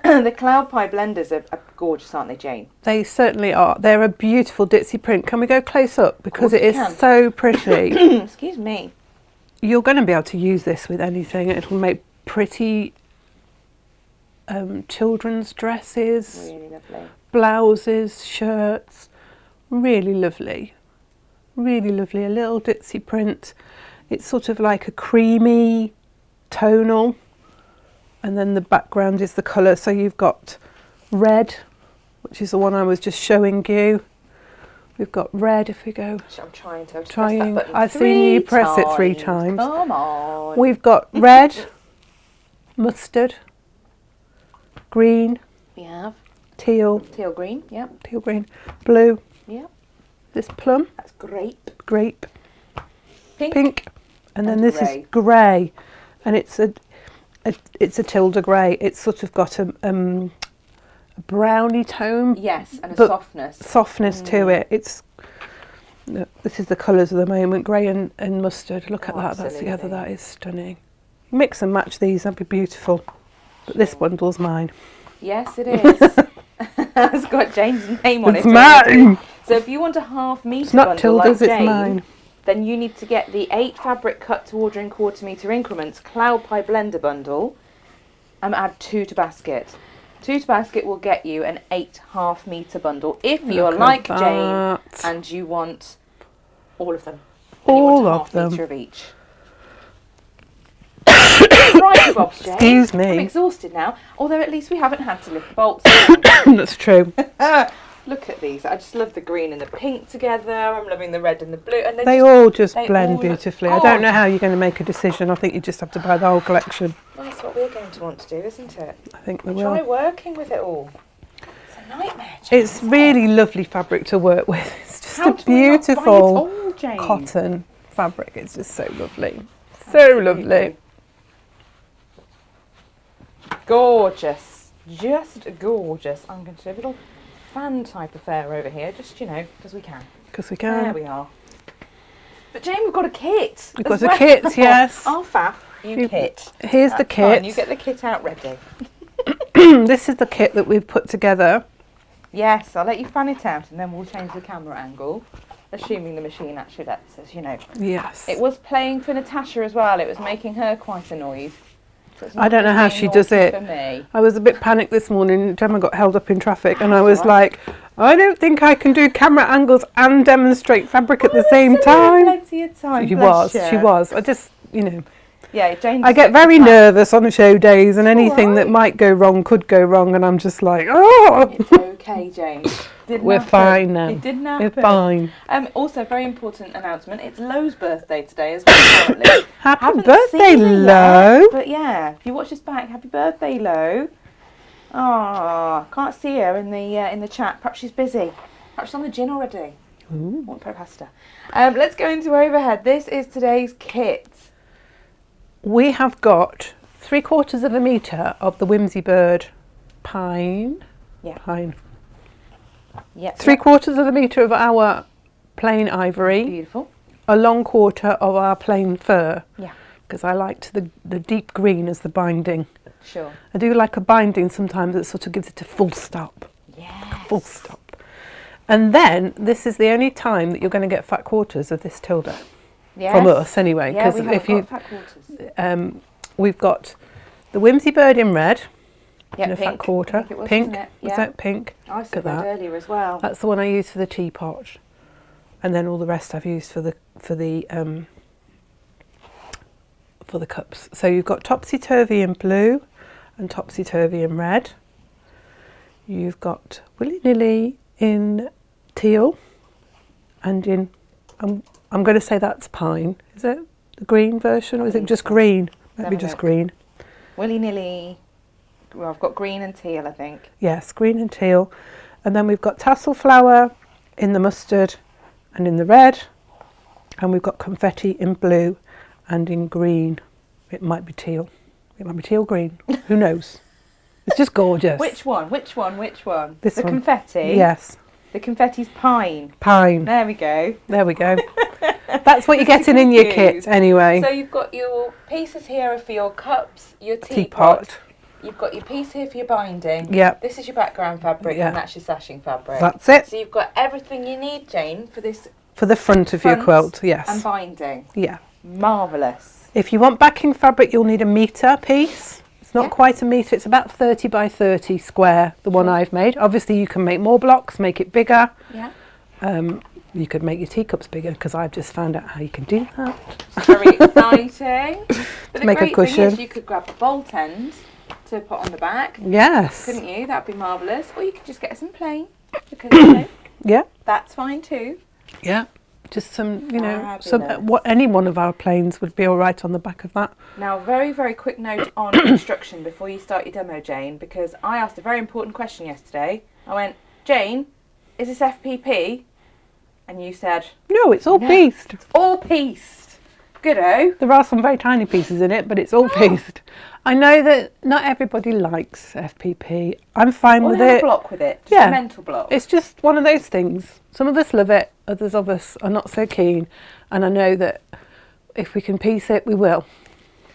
one. The Cloud Pie blenders are gorgeous, aren't they, Jane? They certainly are. They're a beautiful ditzy print. Can we go close up? Because course it we is can. so pretty. Excuse me. You're going to be able to use this with anything. It'll make pretty children's dresses, Really lovely. blouses, shirts. Really lovely. Really lovely. A little ditzy print. It's sort of like a creamy tonal. And then the background is the colour. So you've got red, which is the one I was just showing you. We've got red, if we go... I'm trying to. Trying. Press that button I've seen you press it 3 times. times. Come on. We've got red, mustard, green, We have teal, teal green. Yep. teal green, blue, Yep. this plum, That's grape. grape, Pink. pink, and then And this grey. is grey, and it's a Tilda grey. It's sort of got a browny tone, Yes, and a but softness. to it. It's this is the colours of the moment, grey and mustard. Look at Oh, that. That's together. absolutely. That is stunning. Mix and match these. That'd be beautiful. But this bundle's mine. Yes, it is. It's got Jane's name on It's it. mine. So if you want a half metre It's not bundle Tilda's. like It's Jane, mine. then you need to get the 8 fabric cut to order in quarter metre increments Cloud Pie blender bundle and add 2 to basket. 2 to basket will get you an 8 half metre bundle if you're Look at like Jane that. and you want all of them. And you All want a of half them. metre of each. Right, Bob's Jane. Excuse me. I'm exhausted now, although at least we haven't had to lift the bolts. That's true. Look at these. I just love the green and the pink together. I'm loving the red and the blue. And They all just they blend all look beautifully. I don't know how you're going to make a decision. I think you just have to buy the whole collection. Well, that's what we're going to want to do, isn't it? I think we Try will. working with it all. It's a nightmare, Jane. It's really lovely fabric to work with. It's just How a do we not buy it beautiful all, Jane? cotton fabric. It's just so lovely. So lovely. Gorgeous. Just gorgeous. I'm going to do a little fan type affair over here, just, you know, because we can. Because we There can. we are. But Jane, we've got a kit. We've as got a well. kit, yes. I'll faff, you kit. Here's the That's fine, kit. You get the kit out ready. This is the kit that we've put together. Yes, I'll let you fan it out and then we'll change the camera angle. assuming the machine actually lets us, you know. Yes. It was playing for Natasha as well. It was making her quite annoyed. So it's I not don't know just how being she does naughty it. For me. I was a bit panicked this morning. Gemma got held up in traffic and I was all right. like, I don't think I can do camera angles and demonstrate fabric at the same Still had time. Plenty of time. She bless was, you. she was. I just, you know, Yeah, Jane. I get very nervous on the show days and anything that right. might go wrong could go wrong and I'm just like, oh. It's okay, Jane. Didn't We're happen. fine now. It didn't happen. We're fine. Also, very important announcement. It's Lo's birthday today as well, apparently. Happy Haven't birthday, seen her Lo. yet, but yeah, if you watch this back, happy birthday, Lo. Oh, can't see her in the chat. Perhaps she's busy. Perhaps she's on the gin already. Ooh. Want pasta. Let's go into overhead. This is today's kit. We have got 3/4 of a metre of the Whimsy Bird pine. Yeah. Pine. Yep. 3/4 of a metre of our plain ivory. Beautiful. A long quarter of our plain fur. Yeah. Because I liked the deep green as the binding. Sure. I do like a binding sometimes that sort of gives it a full stop. Yes. Full stop. And then this is the only time that you're going to get fat quarters of this Tilda. Yes. From us anyway. Yeah, we Because have if you got fat quarters. we've got the Whimsy Bird in red. Yeah, In a pink. fat quarter. I think it was, Pink. wasn't it? Was Yeah. that pink? I said Look at that that. earlier as well. That's the one I used for the teapot. And then all the rest I've used for the cups. So you've got topsy-turvy in blue and topsy-turvy in red. You've got willy-nilly in teal and in, I'm going to say that's pine. Is it the green version or is it just green? Maybe just green. Willy-nilly. Well, I've got green and teal, I think. Yes, green and teal. And then we've got tassel flower in the mustard and in the red. And we've got confetti in blue and in green. It might be teal. It might be teal green. Who knows? It's just gorgeous. Which one? Which one? Which one? This the one. confetti? Yes. The confetti's pine. Pine. There we go. There we go. That's what you're getting in your kit anyway. So you've got your pieces here for your cups, your teapot. You've got your piece here for your binding. Yep. This is your background fabric and that's your sashing fabric. That's it. So you've got everything you need, Jane, for this. For the front of your quilt, yes. And binding. Yeah. Marvellous. If you want backing fabric, you'll need a metre piece. It's not quite a metre, it's about 30 by 30 square, the one I've made. Obviously you can make more blocks, make it bigger. Yeah. You could make your teacups bigger because I've just found out how you can do that. Very exciting. But the Make a great cushion. thing is you could grab the bolt end to put on the back. Yes. Couldn't you? That'd be marvellous. Or you could just get some plain. Because, you know, Yeah. that's fine too. Yeah. Just some, you know, Fabulous. what any one of our planes would be all right on the back of that. Now, very, very quick note on construction before you start your demo, Jane, because I asked a very important question yesterday. I went, Jane, is this FPP? And you said, No, it's all pieced. all pieced. Good-o. There are some very tiny pieces in it, but it's all pieced. I know that not everybody likes FPP. I'm fine Or with they have it. a block with it. Just Yeah. a mental block. It's just one of those things. Some of us love it, others of us are not so keen. And I know that if we can piece it, we will.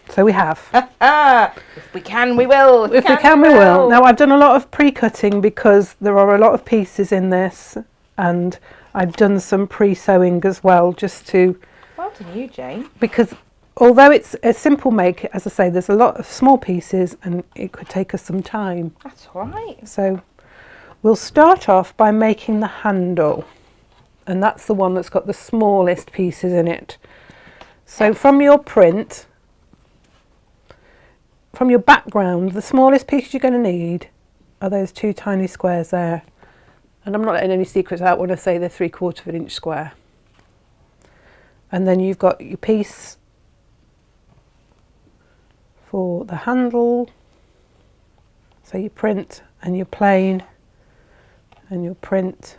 So we have. If we can, we will. If we can, we will. Now, I've done a lot of pre-cutting because there are a lot of pieces in this. And I've done some pre-sewing as well, just to... Well done you, Jane. Because although it's a simple make, as I say, there's a lot of small pieces and it could take us some time. That's all right. So we'll start off by making the handle. And that's the one that's got the smallest pieces in it. So from your print, from your background, the smallest pieces you're going to need are those two tiny squares there. And I'm not letting any secrets out when I say they're 3/4 of an inch square. And then you've got your piece for the handle. So your print and your plain and your print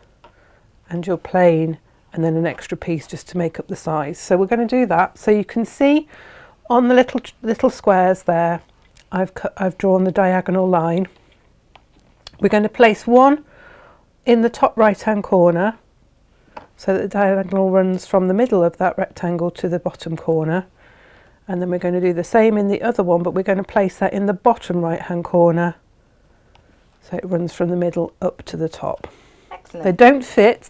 and your plain and then an extra piece just to make up the size. So we're going to do that. So you can see on the little squares there, I've drawn the diagonal line. We're going to place one in the top right hand corner so that the diagonal runs from the middle of that rectangle to the bottom corner, and then we're going to do the same in the other one, but we're going to place that in the bottom right hand corner so it runs from the middle up to the top. Excellent.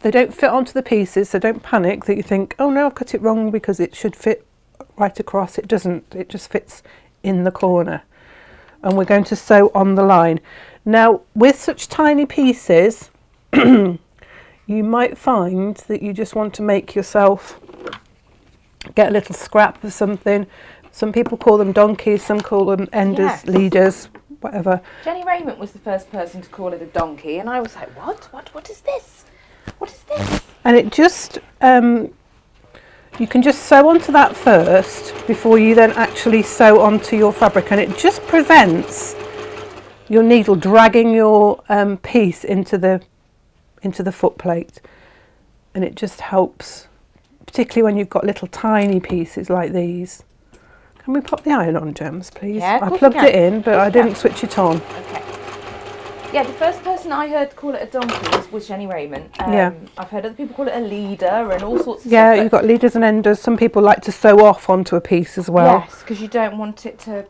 They don't fit onto the pieces, so don't panic that you think, oh no, I've cut it wrong because it should fit right across. It doesn't, it just fits in the corner. And we're going to sew on the line. Now, with such tiny pieces, you might find that you just want to make yourself, get a little scrap of something. Some people call them donkeys, some call them enders, Yes. leaders, whatever. Jenny Raymond was the first person to call it a donkey, and I was like, what is this? What is this? And it just, you can just sew onto that first before you then actually sew onto your fabric, and it just prevents your needle dragging your piece into the foot plate, and it just helps, particularly when you've got little tiny pieces like these. Can we pop the iron on, Gems, please? Yeah, of I course plugged we can. it in, but I didn't switch it on. Okay. Yeah, the first person I heard call it a donkey was Jenny Raymond. Yeah. I've heard other people call it a leader and all sorts of Yeah, stuff. you've got leaders and enders. Some people like to sew off onto a piece as well. Yes, because you don't want it to,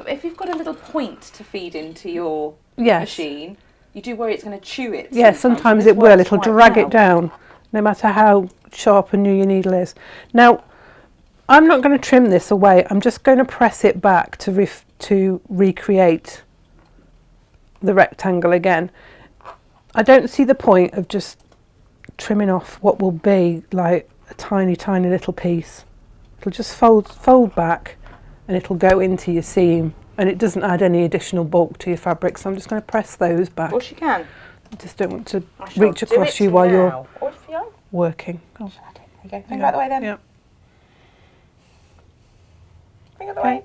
if you've got a little point to feed into your Yes. machine, you do worry it's going to chew it. Yeah, sometimes it will. It'll drag it down, no matter how sharp and new your needle is. Now, I'm not going to trim this away. I'm just going to press it back to recreate the rectangle again. I don't see the point of just trimming off what will be like a tiny, tiny little piece. It'll just fold back, and it'll go into your seam, and it doesn't add any additional bulk to your fabric. So I'm just going to press those back. Of course you can. I just don't want to I shall reach do across it you while now. you're Or if you working. Oh, Shall I do it? There you go. Finger out the way then. yeah. Finger out the way.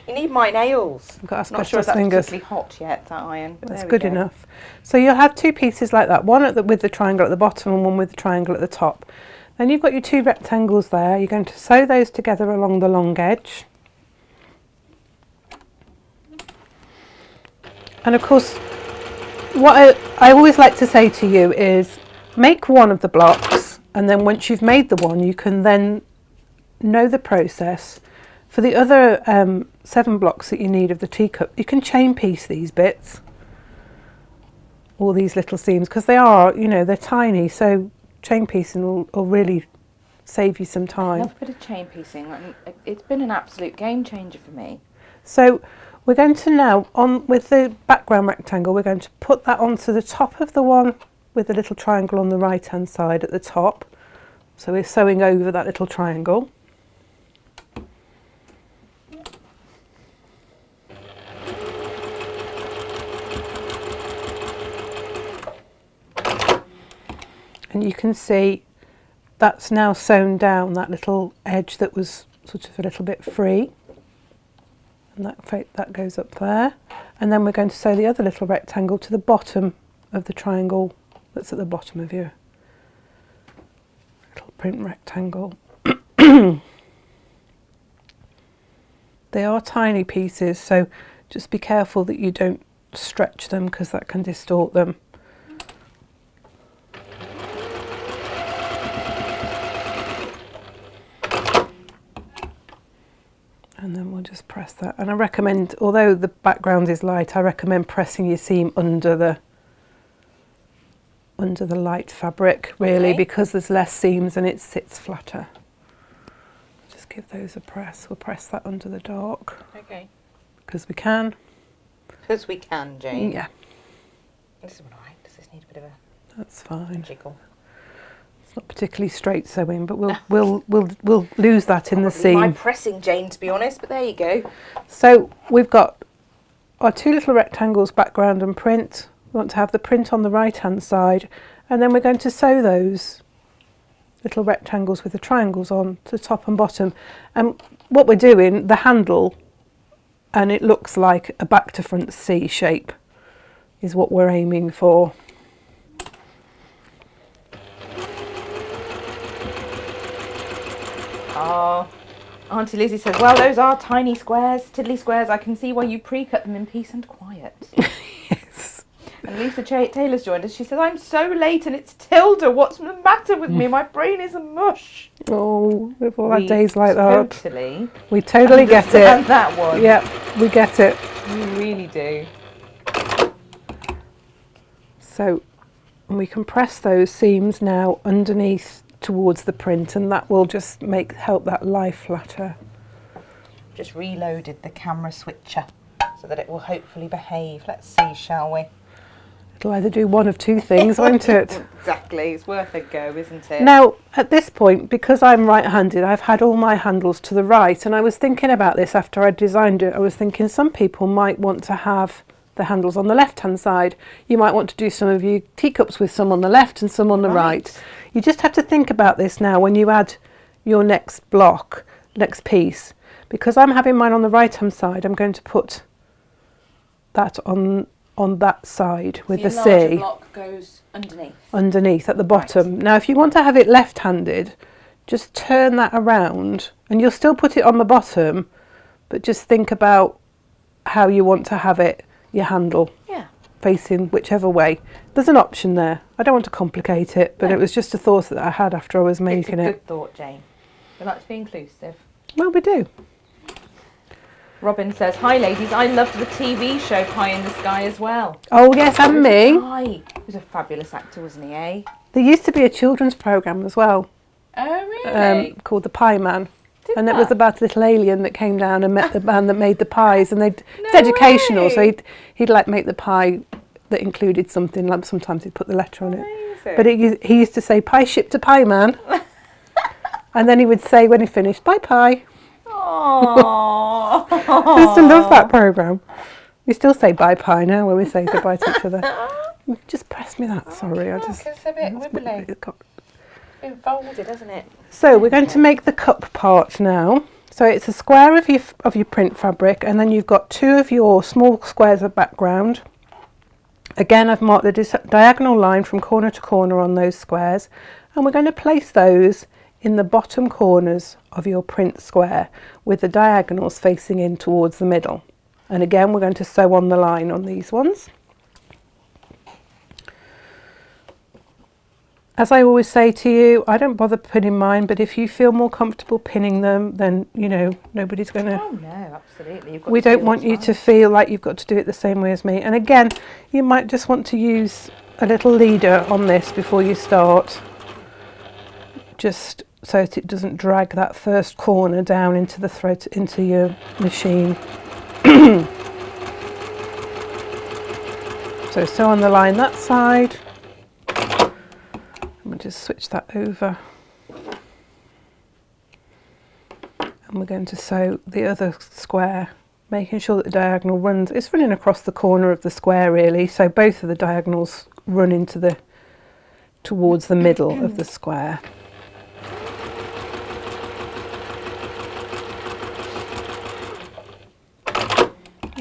You need my nails. I've got Not sure if asbestos that's fingers. particularly hot yet, that iron. But That's there we good go. enough. So you'll have two pieces like that, one with the triangle at the bottom and one with the triangle at the top. Then you've got your two rectangles there. You're going to sew those together along the long edge. And of course, what I always like to say to you is make one of the blocks, and then once you've made the one, you can then know the process. For the other 7 blocks that you need of the teacup, you can chain piece these bits, all these little seams, because they are, they're tiny, so chain piecing will really save you some I time. love a bit of chain piecing. It's been an absolute game changer for me. So we're going to now, with the background rectangle, we're going to put that onto the top of the one with the little triangle on the right hand side at the top. So we're sewing over that little triangle. And you can see that's now sewn down, that little edge that was sort of a little bit free. And that goes up there. And then we're going to sew the other little rectangle to the bottom of the triangle that's at the bottom of your little print rectangle. They are tiny pieces, so just be careful that you don't stretch them, because that can distort them. And then we'll just press that. And I recommend, although the background is light, I recommend pressing your seam under the light fabric, really, Okay. because there's less seams and it sits flatter. Just give those a press. We'll press that under the dark, Okay. because we can. Because we can, Jane. Yeah, This is all right. Does this need a bit of a that's fine. jiggle? It's not particularly straight sewing, but we'll lose that in the Probably my seam. pressing, Jane, to be honest, but there you go. So we've got our two little rectangles, background and print. We want to have the print on the right hand side, and then we're going to sew those little rectangles with the triangles on to the top and bottom. And what we're doing, the handle, and it looks like a back to front C shape, is what we're aiming for. Oh, Auntie Lizzie says, well, those are tiny squares, tiddly squares. I can see why you pre-cut them in peace and quiet. Yes. And Lisa Taylor's joined us. She says, I'm so late and it's Tilda. What's the matter with me? My brain is a mush. Oh, we've all had We days like that. Totally. We totally get understand it. that one. Yep, we get it. We really do. So And we can press those seams now underneath towards the print, and that will just help that lie flatter. Just reloaded the camera switcher so that it will hopefully behave. Let's see, shall we? It'll either do one of two things, won't it? Exactly, it's worth a go, isn't it? Now, at this point, because I'm right-handed, I've had all my handles to the right, and I was thinking about this after I designed it. I was thinking some people might want to have the handles on the left-hand side. You might want to do some of your teacups with some on the left and some on the right. You just have to think about this now when you add your next piece. Because I'm having mine on the right-hand side, I'm going to put that on that side with the So C. your larger block goes underneath? Underneath at the bottom. Right. Now if you want to have it left-handed, just turn that around and you'll still put it on the bottom, but just think about how you want to have it, your handle, facing whichever way. There's an option there. I don't want to complicate it, but it was just a thought that I had after I was making it. It's a good thought, Jane. We like to be inclusive. Well, we do. Robin says, hi ladies, I loved the TV show Pie in the Sky as well. Oh yes, and me. Hi. He was a fabulous actor, wasn't he, eh? There used to be a children's programme as well. Oh really? Called The Pie Man. And it was about a little alien that came down and met the man that made the pies, and it's educational, so he'd like make the pie that included something, like sometimes he'd put the letter on it. But he used to say, pie ship to pie man. And then he would say when he finished, bye pie. Aww. I used to love that programme. We still say bye pie now when we say goodbye to each other. Just press me that, sorry. It's a bit wibbly. It's been folded, hasn't it? So we're going to make the cup part now. So it's a square of your print fabric, and then you've got two of your small squares of background. Again, I've marked the diagonal line from corner to corner on those squares, and we're going to place those in the bottom corners of your print square with the diagonals facing in towards the middle. And again, we're going to sew on the line on these ones. As I always say to you, I don't bother pinning mine, but if you feel more comfortable pinning them, then, you know, nobody's going to... Oh, no, absolutely. We don't want you to feel like you've got to do it the same way as me. And again, you might just want to use a little leader on this before you start, just so that it doesn't drag that first corner down into the thread, into your machine. So sew on the line that side. We'll just switch that over, and we're going to sew the other square, making sure that the diagonal runs. It's running across the corner of the square really, so both of the diagonals run into towards the middle of the square.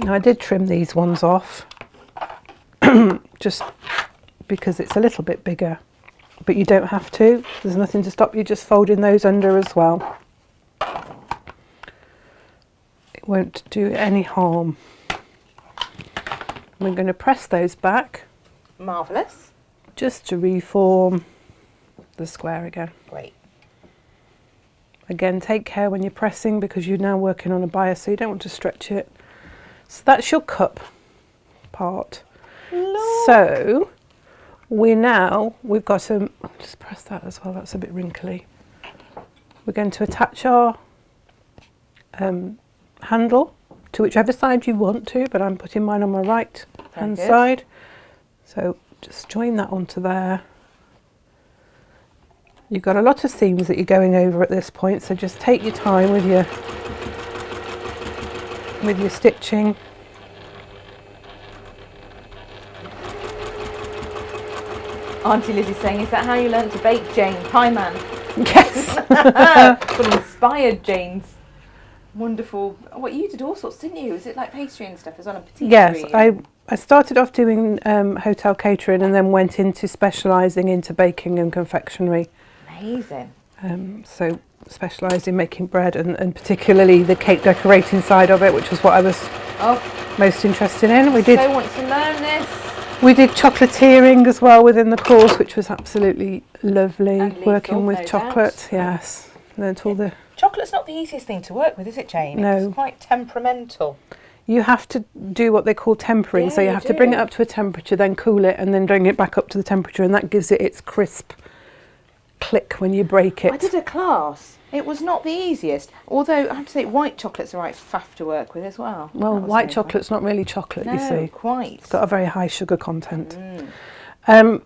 Now I did trim these ones off just because it's a little bit bigger. But you don't have to. There's nothing to stop you just folding those under as well. It won't do any harm. We're going to press those back. Marvellous. Just to reform the square again. Great. Again, take care when you're pressing because you're now working on a bias, so you don't want to stretch it. So that's your cup part. Lord. So... we've got to just press that as well, that's a bit wrinkly. We're going to attach our handle to whichever side you want to, but I'm putting mine on my right hand side. So just join that onto there. You've got a lot of seams that you're going over at this point, so just take your time with your stitching. Auntie Lizzie's saying, is that how you learnt to bake, Jane? Pie man. Yes. Sort of inspired Jane's wonderful... What, you did all sorts, didn't you? Was it like pastry and stuff as well, and patisserie? Yes, I started off doing hotel catering and then went into specialising into baking and confectionery. Amazing. So specialised in making bread and particularly the cake decorating side of it, which was what I was most interested in. I want to learn this. We did chocolatiering as well within the course, which was absolutely lovely. Working with chocolate, yes. Learned all the... Chocolate's not the easiest thing to work with, is it, Jane? No. It's quite temperamental. you have to do what they call tempering. So you Yeah, have you to bring it do. up to a temperature, then cool it, and then bring it back up to the temperature, and that gives it its crisp click when you break I it. did a class. It was not the easiest. Although I have to say, white chocolate's a right faff to work with as well. Well, That was white no fun. chocolate's not really chocolate, you No, see. quite. It's got a very high sugar content. Mm.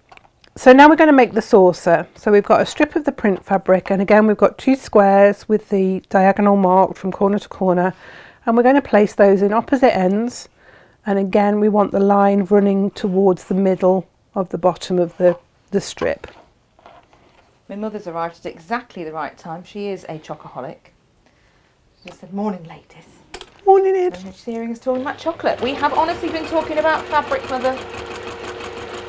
So now we're going to make the saucer. So we've got a strip of the print fabric, and again we've got 2 squares with the diagonal marked from corner to corner, and we're going to place those in opposite ends, and again we want the line running towards the middle of the bottom of the strip. My mother's arrived at exactly the right time. She is a chocoholic. She said, morning, ladies. Morning, Ed. And she's hearing us talking about chocolate. We have honestly been talking about fabric, Mother.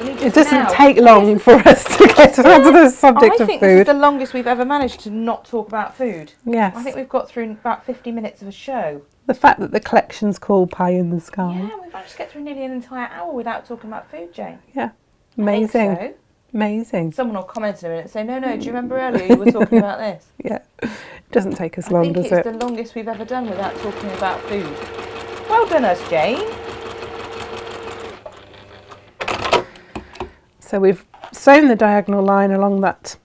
It doesn't take long for us to get onto the subject I of think this is food. the longest we've ever managed to not talk about food. Yes. I think we've got through about 50 minutes of a show. The fact that the collection's called Pie in the Sky. Yeah, we've managed to get through nearly an entire hour without talking about food, Jane. Yeah. I Amazing. think so. Amazing. Someone will comment in a minute and say, no, do you remember earlier you were talking about this? Yeah. It doesn't take us I long, think does it's it? the longest we've ever done without talking about food. Well done us, Jane. So we've sewn the diagonal line along that,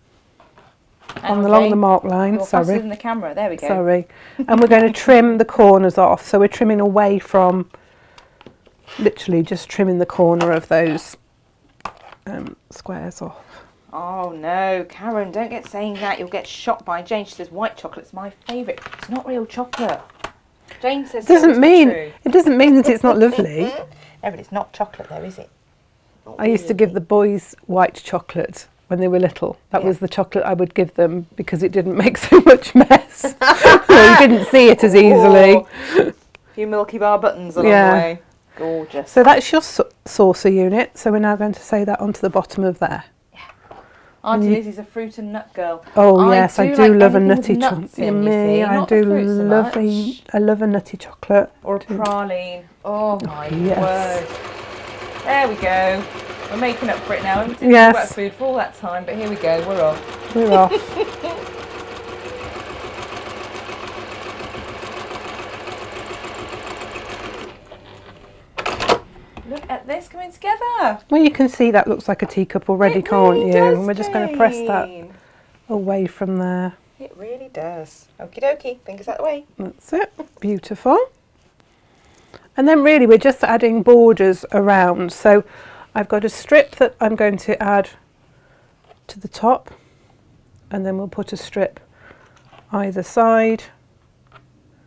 along the mark line. You're faster Sorry. than the camera. There we go. Sorry. And we're going to trim the corners off. So we're trimming away from, literally just trimming the corner of those squares off. Oh no, Karen, don't get saying that. You'll get shot by Jane. She says white chocolate's my favourite. It's not real chocolate. Jane says so, it's not true. It doesn't mean that it's not lovely. No, but it's not chocolate though, is it? Not I used to give the boys white chocolate when they were little. That was the chocolate I would give them because it didn't make so much mess. You didn't see it as easily. A few Milky Bar buttons along the way. Gorgeous. So that's your saucer unit. So we're now going to sew that onto the bottom of there. Auntie Lizzie's a fruit and nut girl. Oh yes, I do like love a anything with nutty nuts chocolate. in, you see, I not do the fruit so love much. I love a nutty chocolate. Or a praline. Oh my yes. word. There we go. We're making up for it now. We didn't Yes. talk about food for all that time, but here we go. We're off. We're off. Look at this coming together. Well, you can see that looks like a teacup already, It can't really you? does, And we're just going to press that Jane. away from there. It really does. Okie dokie. Fingers out the way. That's it. Beautiful. And then really we're just adding borders around. So I've got a strip that I'm going to add to the top, and then we'll put a strip either side.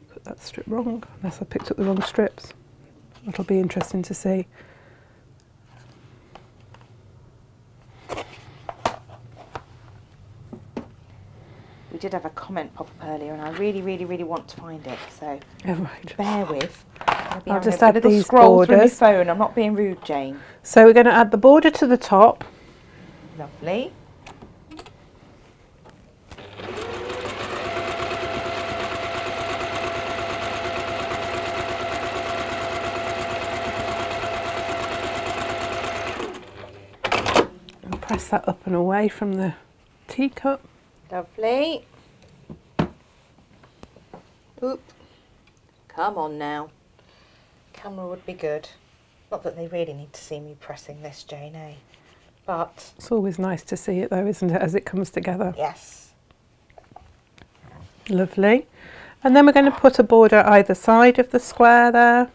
Put that strip wrong, unless I picked up the wrong strips. It'll be interesting to see. We did have a comment pop up earlier, and I really, really, really want to find it. So Oh, right. bear with. I'll just a add little these scroll through my borders. phone. I'm not being rude, Jane. So we're going to add the border to the top. Lovely. And press that up and away from the teacup. Lovely. Oop. Come on now. Camera would be good. Not that they really need to see me pressing this, Jane, eh? But, It's always nice to see it though, isn't it, as it comes together. yes. Lovely. And then we're going to put a border either side of the square there.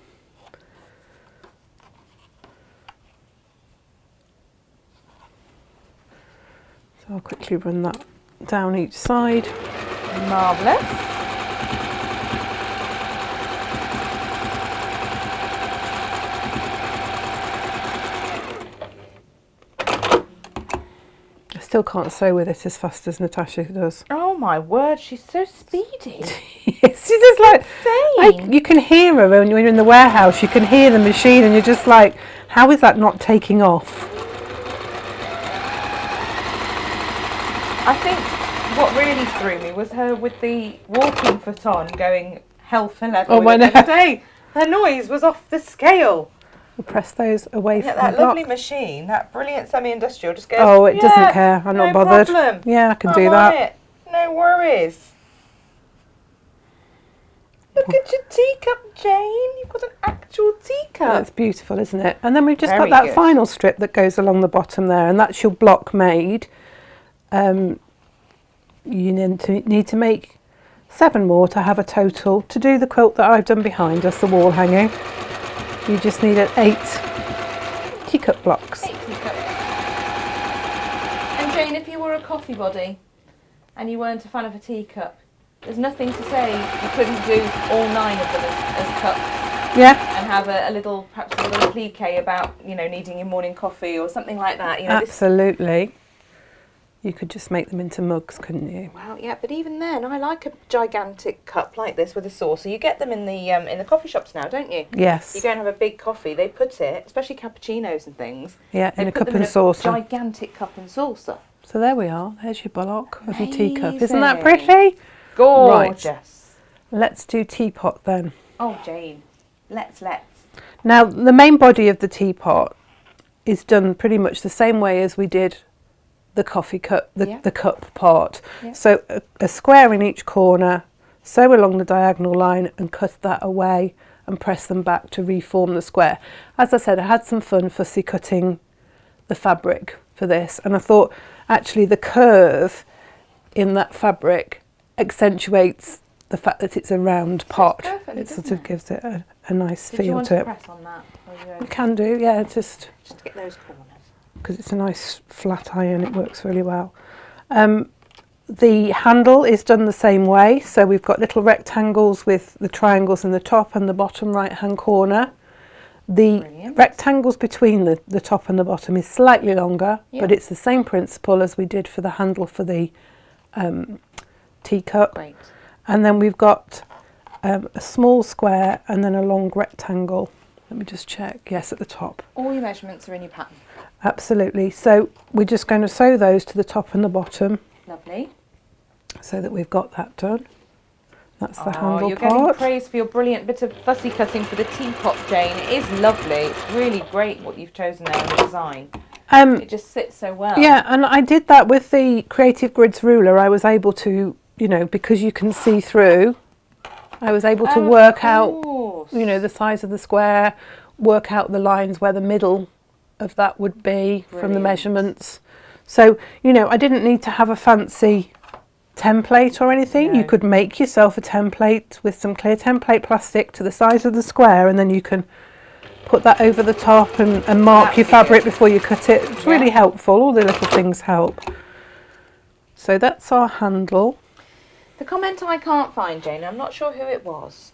So I'll quickly run that down each side. Marvellous. I still can't sew with it as fast as Natasha does. Oh my word, she's so speedy. She's just like, Insane. you can hear her when you're in the warehouse, you can hear the machine and you're just like, how is that not taking off? I think what really threw me was her with the walking foot on going hell for leather. Oh, I know. Day. Her noise was off the scale. We'll press those away Yeah, from that the block. lovely machine, that brilliant semi-industrial, just goes. Oh, it "Yeah, doesn't care. I'm no not bothered. problem. Yeah, I can I'm do on that. it. No worries. Look at your teacup, Jane. You've got an actual teacup. That's beautiful, isn't it? And then we've just Very got that good. final strip that goes along the bottom there, and that's your block made. You need to make 7 more to have a total. To do the quilt that I've done behind us, the wall hanging, you just need 8 teacup blocks. 8 teacups. And Jane, if you were a coffee body and you weren't a fan of a teacup, there's nothing to say you couldn't do all 9 of them as cups. Yeah. And have perhaps a little cliquet about, needing your morning coffee or something like that. Absolutely. You could just make them into mugs, couldn't you? Well, yeah, but even then, I like a gigantic cup like this with a saucer. You get them in the coffee shops now, don't you? Yes. You go and have a big coffee. They put it, especially cappuccinos and things. Yeah, in a cup and a saucer. Gigantic cup and saucer. So there we are. There's your block of your teacup. Amazing. Isn't that pretty? Gorgeous. Right. Let's do teapot then. Oh, Jane. Let's. Now, the main body of the teapot is done pretty much the same way as we did the coffee cup, the cup part. Yeah. So a square in each corner, sew along the diagonal line and cut that away and press them back to reform the square. As I said, I had some fun fussy cutting the fabric for this, and I thought actually the curve in that fabric accentuates the fact that it's a round pot. It sort of gives it a nice Did you feel want to to it. press on that? We can do, yeah, just to get those corners. because it's a nice flat iron, it works really well. The handle is done the same way, so we've got little rectangles with the triangles in the top and the bottom right hand corner. The Brilliant. rectangles between the top and the bottom is slightly longer, Yeah. but it's the same principle as we did for the handle for the teacup. Great. And then we've got a small square and then a long rectangle. Let me just check. Yes, at the top. All your measurements are in your pattern. Absolutely. So we're just going to sew those to the top and the bottom Lovely. so that we've got that done. That's the handle you're getting part. praise for your brilliant bit of fussy cutting for the teapot, Jane. It is lovely. It's really great what you've chosen there in the design. It just sits so well. Yeah, and I did that with the Creative Grids ruler. I was able to, because you can see through, I was able to work out, the size of the square, work out the lines where the middle of that would be from the Brilliant. measurements. So, I didn't need to have a fancy template or anything. No. You could make yourself a template with some clear template plastic to the size of the square, and then you can put that over the top and mark your fabric before you cut it. It's really helpful. All the little things help. So that's our handle. The comment I can't find, Jane, I'm not sure who it was,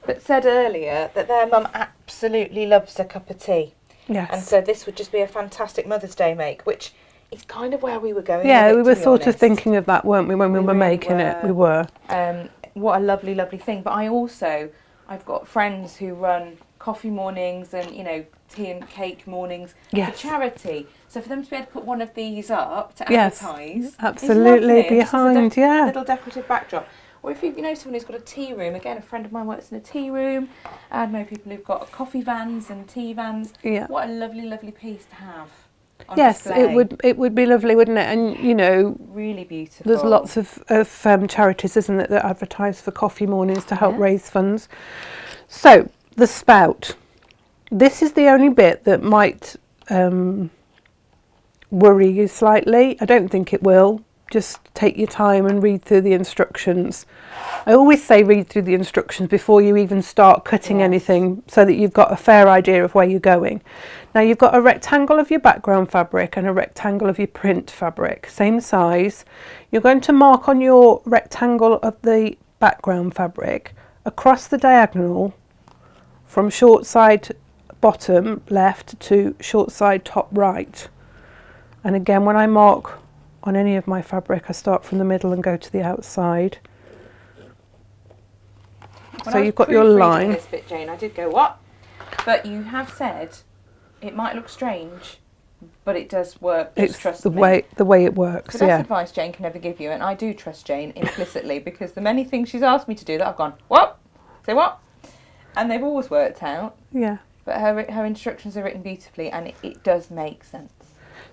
but said earlier that their mum absolutely loves a cup of tea. Yes. And so this would just be a fantastic Mother's Day make, which is kind of where we were going. Yeah, with it, we to were be sort of honest. thinking of that, weren't we, when we were really making it? We were. What a lovely, lovely thing. But I've got friends who run coffee mornings and, tea and cake mornings for charity. So for them to be able to put one of these up to advertise, absolutely, is lovely. behind, Just a little decorative backdrop. Or if you know someone who's got a tea room, again, a friend of mine works in a tea room. I know people who've got coffee vans and tea vans. Yeah. What a lovely, lovely piece to have. On Yes, display. it would be lovely, wouldn't it? And Really beautiful. there's lots of charities, isn't it, that advertise for coffee mornings to help raise funds. So the spout. This is the only bit that might worry you slightly. I don't think it will. Just take your time and read through the instructions. I always say read through the instructions before you even start cutting anything, so that you've got a fair idea of where you're going. Now you've got a rectangle of your background fabric and a rectangle of your print fabric, same size. You're going to mark on your rectangle of the background fabric across the diagonal from short side bottom left to short side top right. And again, when I mark on any of my fabric, I start from the middle and go to the outside. So you've got your line. This bit, Jane, I did go, what? But you have said it might look strange, but it does work. It's trust the me. way it works. So that's advice Jane can never give you, and I do trust Jane implicitly because the many things she's asked me to do that I've gone, what? Say what? And they've always worked out. Yeah. But her instructions are written beautifully, and it does make sense.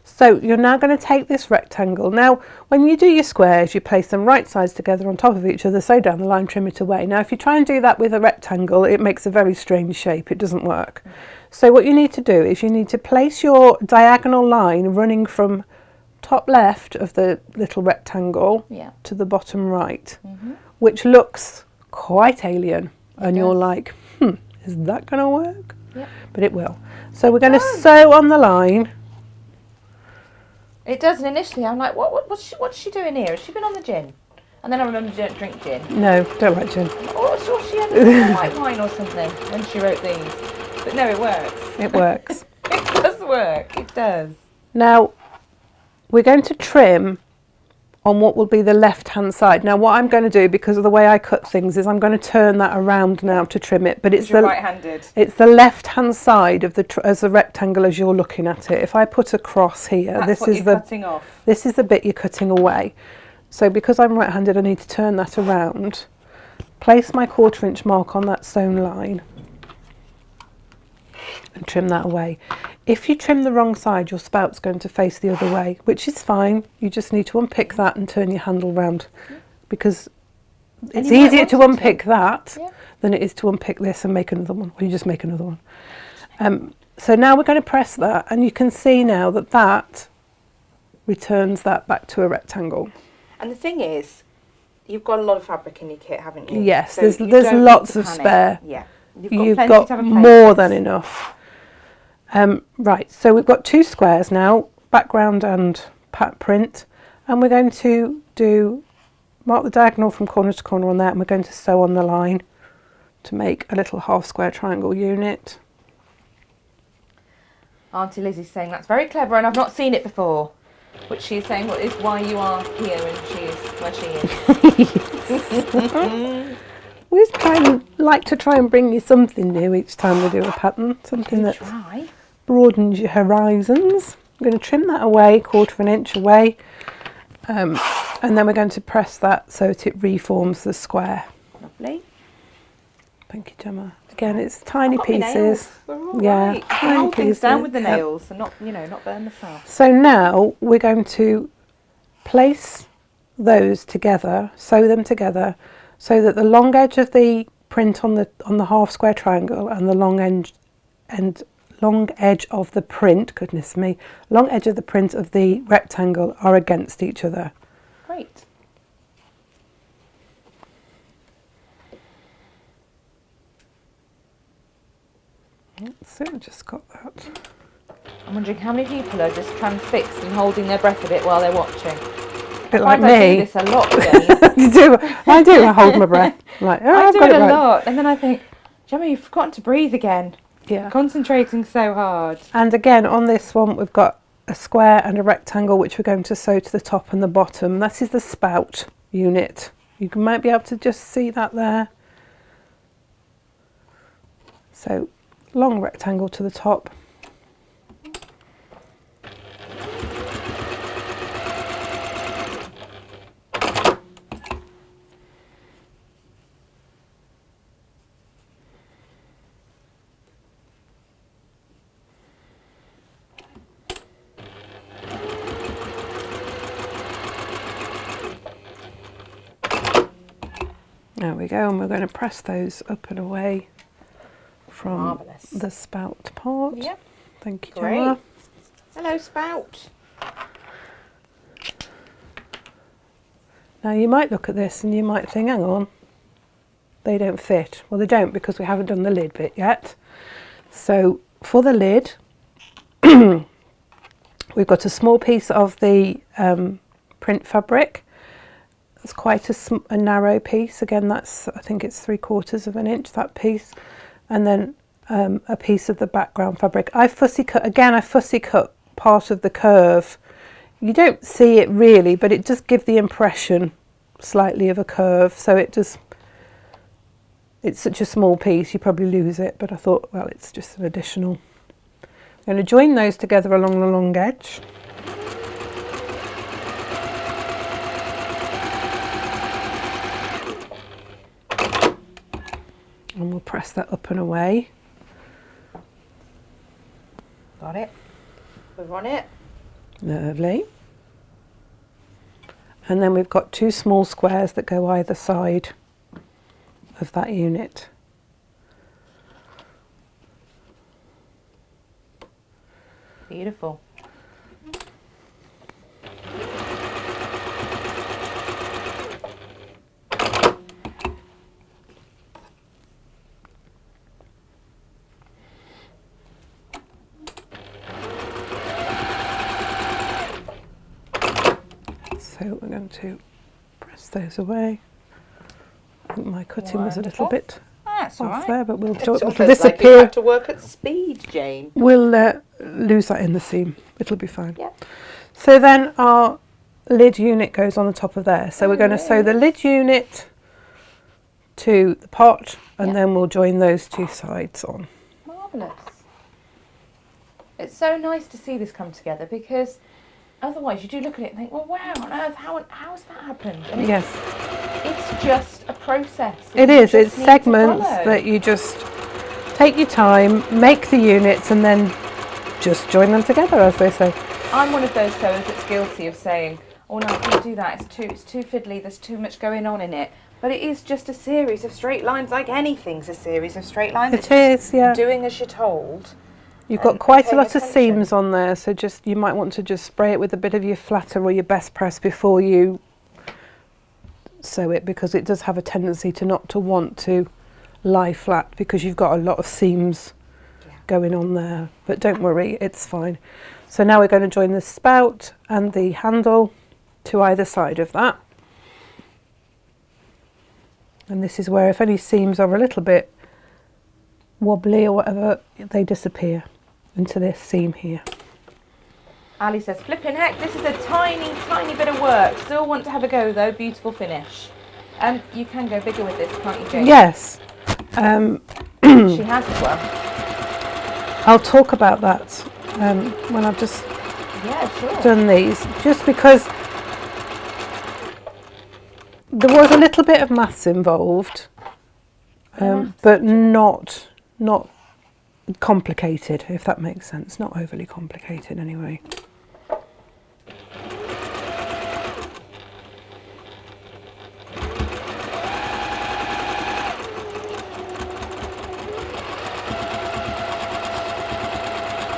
So you're now going to take this rectangle. Now, when you do your squares, you place them right sides together on top of each other, so down the line, trim it away. Now, if you try and do that with a rectangle, it makes a very strange shape. It doesn't work. So what you need to do is you need to place your diagonal line running from top left of the little rectangle to the bottom right, which looks quite alien. And you're like, is that going to work? Yep. But it will. So we're going to sew on the line. It does, and initially I'm like, what's she doing here? Has she been on the gin? And then I remember she don't drink gin. No, don't like gin. What's she had white wine or something when she wrote these? But no, it works. It works. It does work. It does. Now, we're going to trim on what will be the left-hand side. Now, what I'm going to do, because of the way I cut things, is I'm going to turn that around now to trim it. But it's you're right-handed. It's the left-hand side of as a rectangle as you're looking at it. If I put a cross here, this is cutting off. This is the bit you're cutting away. So because I'm right-handed, I need to turn that around. Place my 1/4 inch mark on that sewn line and trim that away. If you trim the wrong side, your spout's going to face the other way, which is fine. You just need to unpick that and turn your handle round, because it's easier to unpick that than it is to unpick this and make another one. Well, you just make another one. So now we're going to press that, and you can see now that that returns that back to a rectangle. And the thing is, you've got a lot of fabric in your kit, haven't you? Yes, So there's lots of spare. Yeah, You've got more than enough. Right, so we've got 2 squares now, background and pat print, and we're going to mark the diagonal from corner to corner on that, and we're going to sew on the line to make a little half square triangle unit. Auntie Lizzie's saying that's very clever, and I've not seen it before. Which she is saying what is why you are here and she is where she is. We like to try and bring you something new each time we do a pattern, something that broadens your horizons. I'm going to trim that away, 1/4 inch away, and then we're going to press that so that it reforms the square. Lovely. Thank you, Gemma. Again, it's tiny pieces. Right. Tiny hold pieces. Things down with the nails and not burn myself. So now we're going to place those together, sew them together, so that the long edge of the print on the half square triangle and the long edge of the print, goodness me, long edge of the print of the rectangle are against each other. Great. So I just got that. I'm wondering how many people are just transfixed and holding their breath a bit while they're watching. A bit like I me. do this a lot today. I do. I hold my breath. Like, oh, I do got it a right. lot, and then I think, Gemma, you've forgotten to breathe again. Yeah. Concentrating so hard. And again, on this one, we've got a square and a rectangle, which we're going to sew to the top and the bottom. That is the spout unit. You might be able to just see that there. So, long rectangle to the top. There we go, and we're going to press those up and away from the spout part. Yep. Thank you, Great. Gemma. Hello, spout. Now you might look at this and you might think, hang on, they don't fit. Well, they don't, because we haven't done the lid bit yet. So for the lid, we've got a small piece of the print fabric. It's quite a narrow piece. Again, I think it's 3/4 inch, that piece. And then a piece of the background fabric. I fussy cut part of the curve. You don't see it really, but it does give the impression slightly of a curve. So it's such a small piece, you probably lose it, but I thought, well, it's just an additional. I'm going to join those together along the long edge. And we'll press that up and away. Got it. We're on it. Lovely. And then we've got 2 small squares that go either side of that unit. Beautiful. So we're going to press those away. I think my cutting was a little Wonderful. bit That's all off right. there, but we'll It's it'll almost like disappear. you had to work at speed, Jane. We'll lose that in the seam. It'll be fine. Yep. So then our lid unit goes on the top of there. So we're going to sew the lid unit to the pot, and then we'll join those 2 sides on. Marvellous. It's so nice to see this come together, because otherwise you do look at it and think, well, where on earth, how's that happened? And Yes, it's just a process. it you is. just It's need to segments follow. that you just take your time, make the units, and then just join them together, as they say. I'm one of those sewers that's guilty of saying, oh no, I can't do that, it's too fiddly, there's too much going on in it. But it is just a series of straight lines, like anything's a series of straight lines. It is, yeah. Doing as you're told. You've got and quite a paying lot of attention. seams on there, so just you might want to just spray it with a bit of your flatter or your best press before you sew it, because it does have a tendency to not to want to lie flat because you've got a lot of seams going on there. But don't worry, it's fine. So now we're going to join the spout and the handle to either side of that. And this is where if any seams are a little bit wobbly or whatever, they disappear into this seam here. Ali says, flipping heck, this is a tiny, tiny bit of work. Still want to have a go though, beautiful finish. You can go bigger with this, can't you, Jane? Yes. She has as well. I'll talk about that when I've just Yeah, sure. done these, just because there was a little bit of maths involved, but not complicated, if that makes sense. Not overly complicated anyway.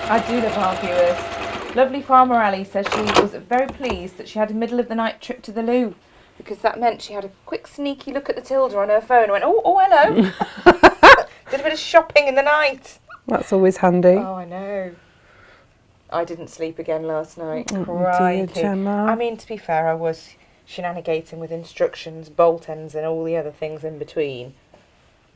I do love our viewers. Lovely Farmer Ali says she was very pleased that she had a middle of the night trip to the loo, because that meant she had a quick sneaky look at the Tilda on her phone and went, oh hello. Did a bit of shopping in the night. That's always handy. Oh, I know. I didn't sleep again last night. Oh, dear, Crikey. Gemma. I mean, to be fair, I was shenanigating with instructions, bolt ends and all the other things in between.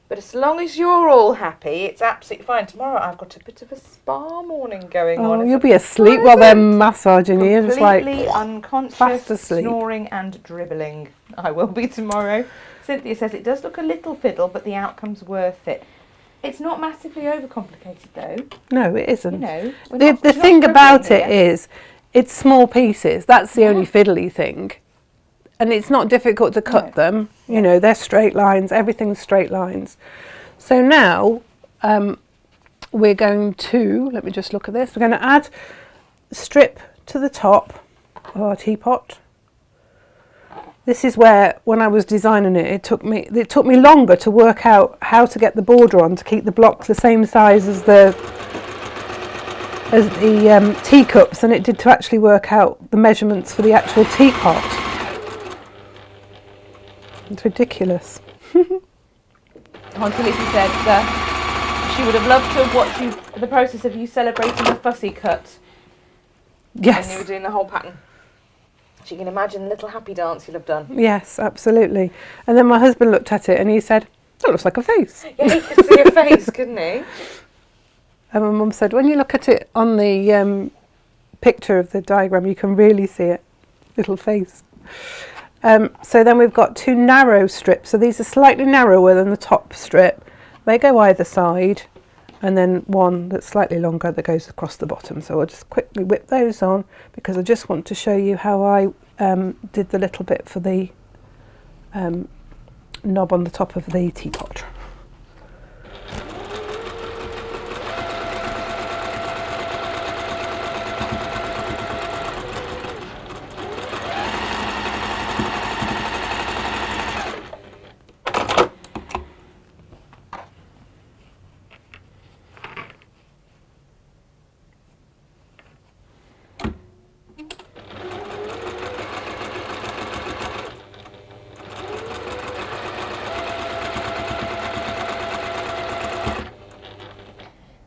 But as long as you're all happy, it's absolutely fine. Tomorrow I've got a bit of a spa morning going on. Oh, It's you'll a be asleep while they're present. massaging you. Just like Completely unconscious, fast asleep. snoring and dribbling. I will be tomorrow. Cynthia says it does look a little fiddle, but the outcome's worth it. It's not massively overcomplicated though. No, it isn't. You know, we're The not thing about dribbling it here. is, it's small pieces. That's the only fiddly thing. And it's not difficult to cut them. You know, they're straight lines. Everything's straight lines. So now we're going to, let me just look at this. We're going to add strip to the top of our teapot. This is where, when I was designing it, it took me longer to work out how to get the border on to keep the blocks the same size as the teacups than it did to actually work out the measurements for the actual teapot. It's ridiculous. Auntie Lizzie said she would have loved to have watched the process of you celebrating the fussy cut Yes. when you were doing the whole pattern. She can imagine the little happy dance you'll have done. Yes, absolutely. And then my husband looked at it and he said, "That looks like a face." Yeah, he could see her face, couldn't he? And my mum said, "When you look at it on the picture of the diagram, you can really see it, little face." So then we've got 2 narrow strips. So these are slightly narrower than the top strip. They go either side, and then one that's slightly longer that goes across the bottom. So I'll just quickly whip those on because I just want to show you how I did the little bit for the knob on the top of the teapot.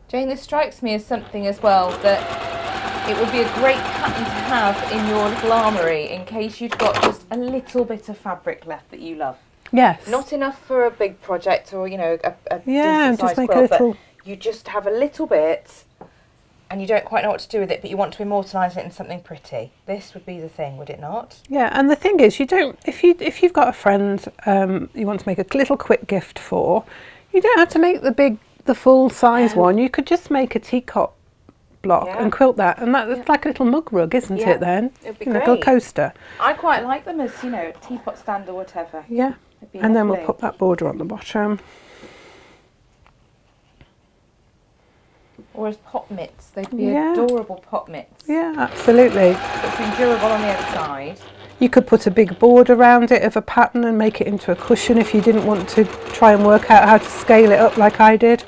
Jane, this strikes me as something as well that it would be a great pattern to have in your little armoury in case you've got just a little bit of fabric left that you love. Yes. Not enough for a big project or, you know, a Yeah, decent just sized make quilt, a little. but you just have a little bit and you don't quite know what to do with it, but you want to immortalise it in something pretty. This would be the thing, would it not? Yeah, and the thing is, you don't. If you've got a friend you want to make a little quick gift for, you don't have to make the full size one. You could just make a teacup block and quilt that, and that's like a little mug rug, isn't it? Then it'd be a great. little coaster. I quite like them as, you know, a teapot stand or whatever. Yeah, and then we'll put that border on the bottom. Or as pot mitts, they'd be adorable pot mitts. Yeah, absolutely. It's been durable on the other side. You could put a big board around it of a pattern and make it into a cushion if you didn't want to try and work out how to scale it up like I did.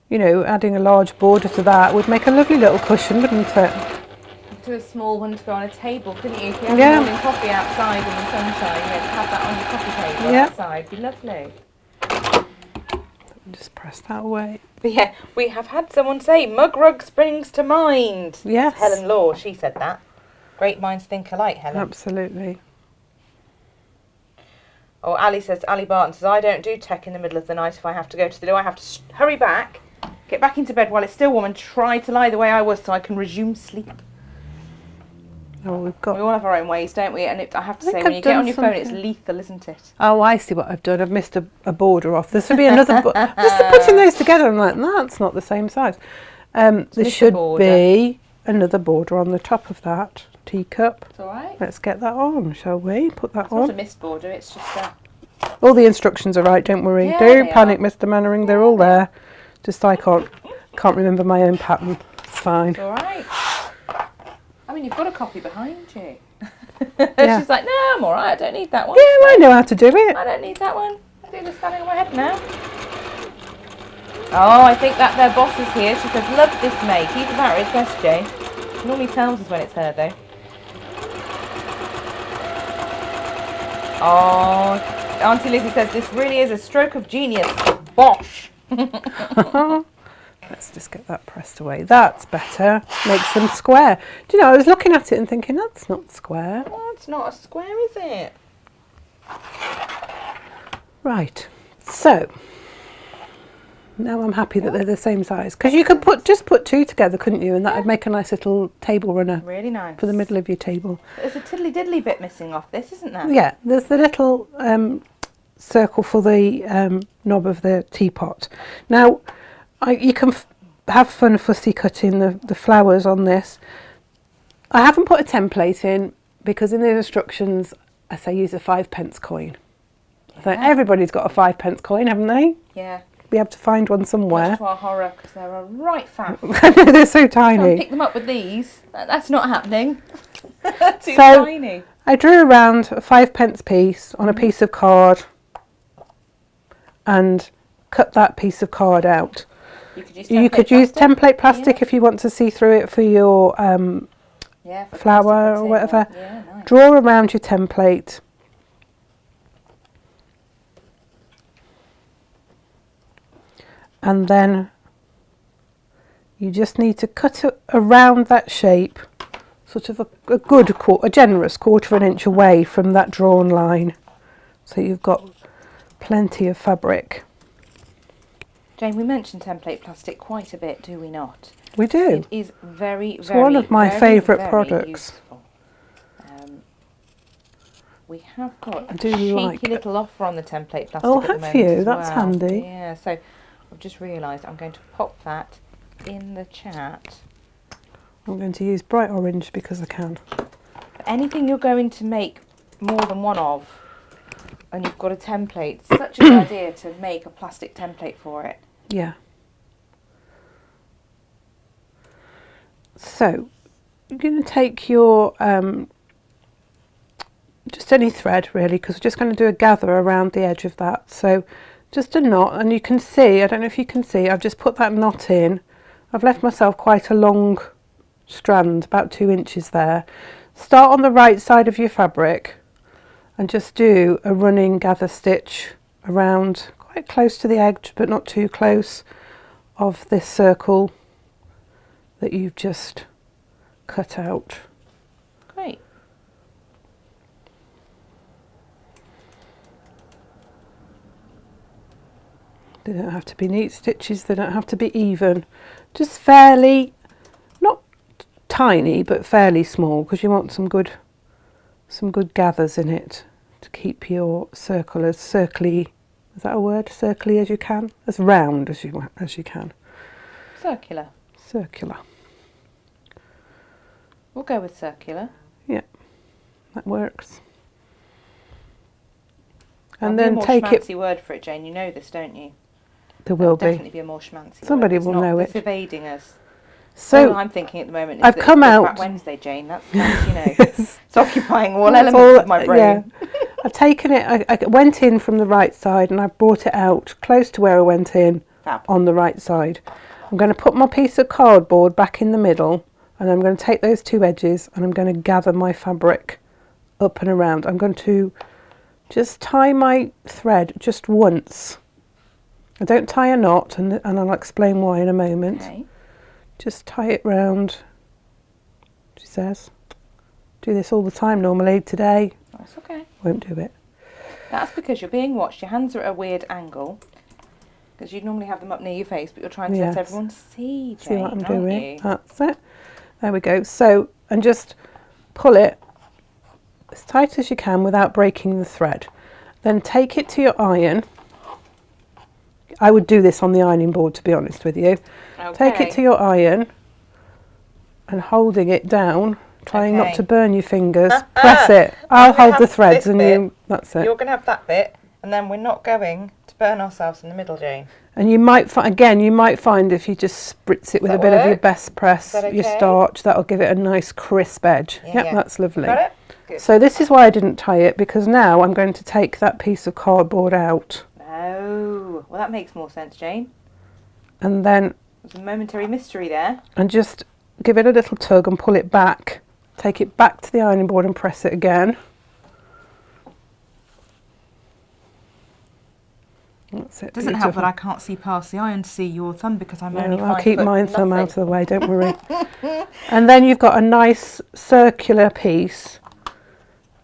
You know, adding a large border to that would make a lovely little cushion, wouldn't it? Do a small one to go on a table, couldn't you? If you had morning coffee outside in the sunshine, you know, to have that on your coffee table outside, be lovely. Just press that away. But yeah, we have had someone say, mug rug springs to mind. Yes. Helen Law, she said that. Great minds think alike, Helen. Absolutely. Oh, Ali Barton says, I don't do tech in the middle of the night if I have to go to the door. I have to hurry back, get back into bed while it's still warm and try to lie the way I was so I can resume sleep. Oh, we all have our own ways, don't we? And I have to say, when you get on your phone, it's lethal, isn't it? Oh, I see what I've done. I've missed a border off. This would be another. Just putting those together, I'm like, that's not the same size. There should be another border on the top of that teacup. It's all right. Let's get that on, shall we? Put that on. It's not a missed border. It's just a. All the instructions are right. Don't worry. Yeah, Don't panic, Mr. Mannering. They're all there. Just I can't remember my own pattern. It's fine. It's all right. I mean, you've got a copy behind you. She's like, no, I'm all right. I don't need that one. Yeah, well, I know how to do it. I don't need that one. I do this standing on my head now. Oh, I think that their boss is here. She says, love this make. Either that or it's SJ. She normally tells us when it's her, though. Oh, Auntie Lizzie says, this really is a stroke of genius. Bosh. Let's just get that pressed away. That's better. Makes them square. Do you know, I was looking at it and thinking, that's not square. Well, it's not a square, is it? Right. So, now I'm happy that they're the same size. Because you could just put two together, couldn't you? And that would make a nice little table runner. Really nice. For the middle of your table. There's a tiddly diddly bit missing off this, isn't there? Yeah, there's the little circle for the knob of the teapot. Now, you can have fun fussy cutting the flowers on this. I haven't put a template in because in the instructions I say use a 5p coin. So everybody's got a 5p coin, haven't they? Yeah. We have to find one somewhere. Much to our horror, because they're a right faff. They're so tiny. Pick them up with these. That's not happening. Too tiny. I drew around a 5p piece on a piece of card and cut that piece of card out. You could use template plastic if you want to see through it for your flower or whatever. Yeah, nice. Draw around your template. And then you just need to cut it around that shape, sort of a generous 1/4 inch away from that drawn line. So you've got plenty of fabric. Jane, we mentioned template plastic quite a bit, do we not? We do. It is it's one of my favourite products. Useful. We have got I a do cheeky like little offer on the template plastic Oh, at the have moment you? as That's well. handy. Yeah, so I've just realised I'm going to pop that in the chat. I'm going to use bright orange because I can. For anything you're going to make more than one of, and you've got a template, it's such a good idea to make a plastic template for it. Yeah. So, you're going to take your, just any thread really, because we're just going to do a gather around the edge of that. So, just a knot, and you can see, I don't know if you can see, I've just put that knot in. I've left myself quite a long strand, about 2 inches there. Start on the right side of your fabric and just do a running gather stitch around quite close to the edge but not too close of this circle that you've just cut out. Great. They don't have to be neat stitches, they don't have to be even, just fairly, not tiny, but fairly small, because you want some good gathers in it to keep your circle as circly, is that a word? Circly as you can, as round as you can. Circular. Circular. We'll go with circular. Yeah, that works. And then take it. Schmancy word for it, Jane. You know this, don't you? There will definitely be a more schmancy. Somebody will know it. It's evading us. So all I'm thinking at the moment is I've come out Back Wednesday, Jane. That's you know, it's occupying all elements of my brain. Yeah. I've taken it. I went in from the right side, and I brought it out close to where I went in. Fab. On the right side. I'm going to put my piece of cardboard back in the middle, and I'm going to take those two edges, and I'm going to gather my fabric up and around. I'm going to just tie my thread just once. I don't tie a knot, and I'll explain why in a moment. Okay. Just tie it round, she says. Do this all the time normally. Today, that's okay. Won't do it. That's because you're being watched. Your hands are at a weird angle, because you'd normally have them up near your face, but you're trying to let everyone see, Jane, see what I'm doing. You? That's it. There we go. So, and just pull it as tight as you can without breaking the thread. Then take it to your iron. I would do this on the ironing board, to be honest with you. Okay. Take it to your iron and holding it down, trying not to burn your fingers. Press it. I'll hold the threads and that's it. You're going to have that bit, and then we're not going to burn ourselves in the middle, Jane. And you might find if you just spritz it with a bit of your best press, your starch, that'll give it a nice crisp edge. Yep, that's lovely. Got it? Good. So this is why I didn't tie it, because now I'm going to take that piece of cardboard out. Oh, well that makes more sense, Jane. And then there's a momentary mystery there. And just give it a little tug and pull it back. Take it back to the ironing board and press it again. That's it. Doesn't help that I can't see past the iron to see your thumb, because I'm only 5 I'll keep foot my nothing. thumb out of the way, don't worry. And then you've got a nice circular piece.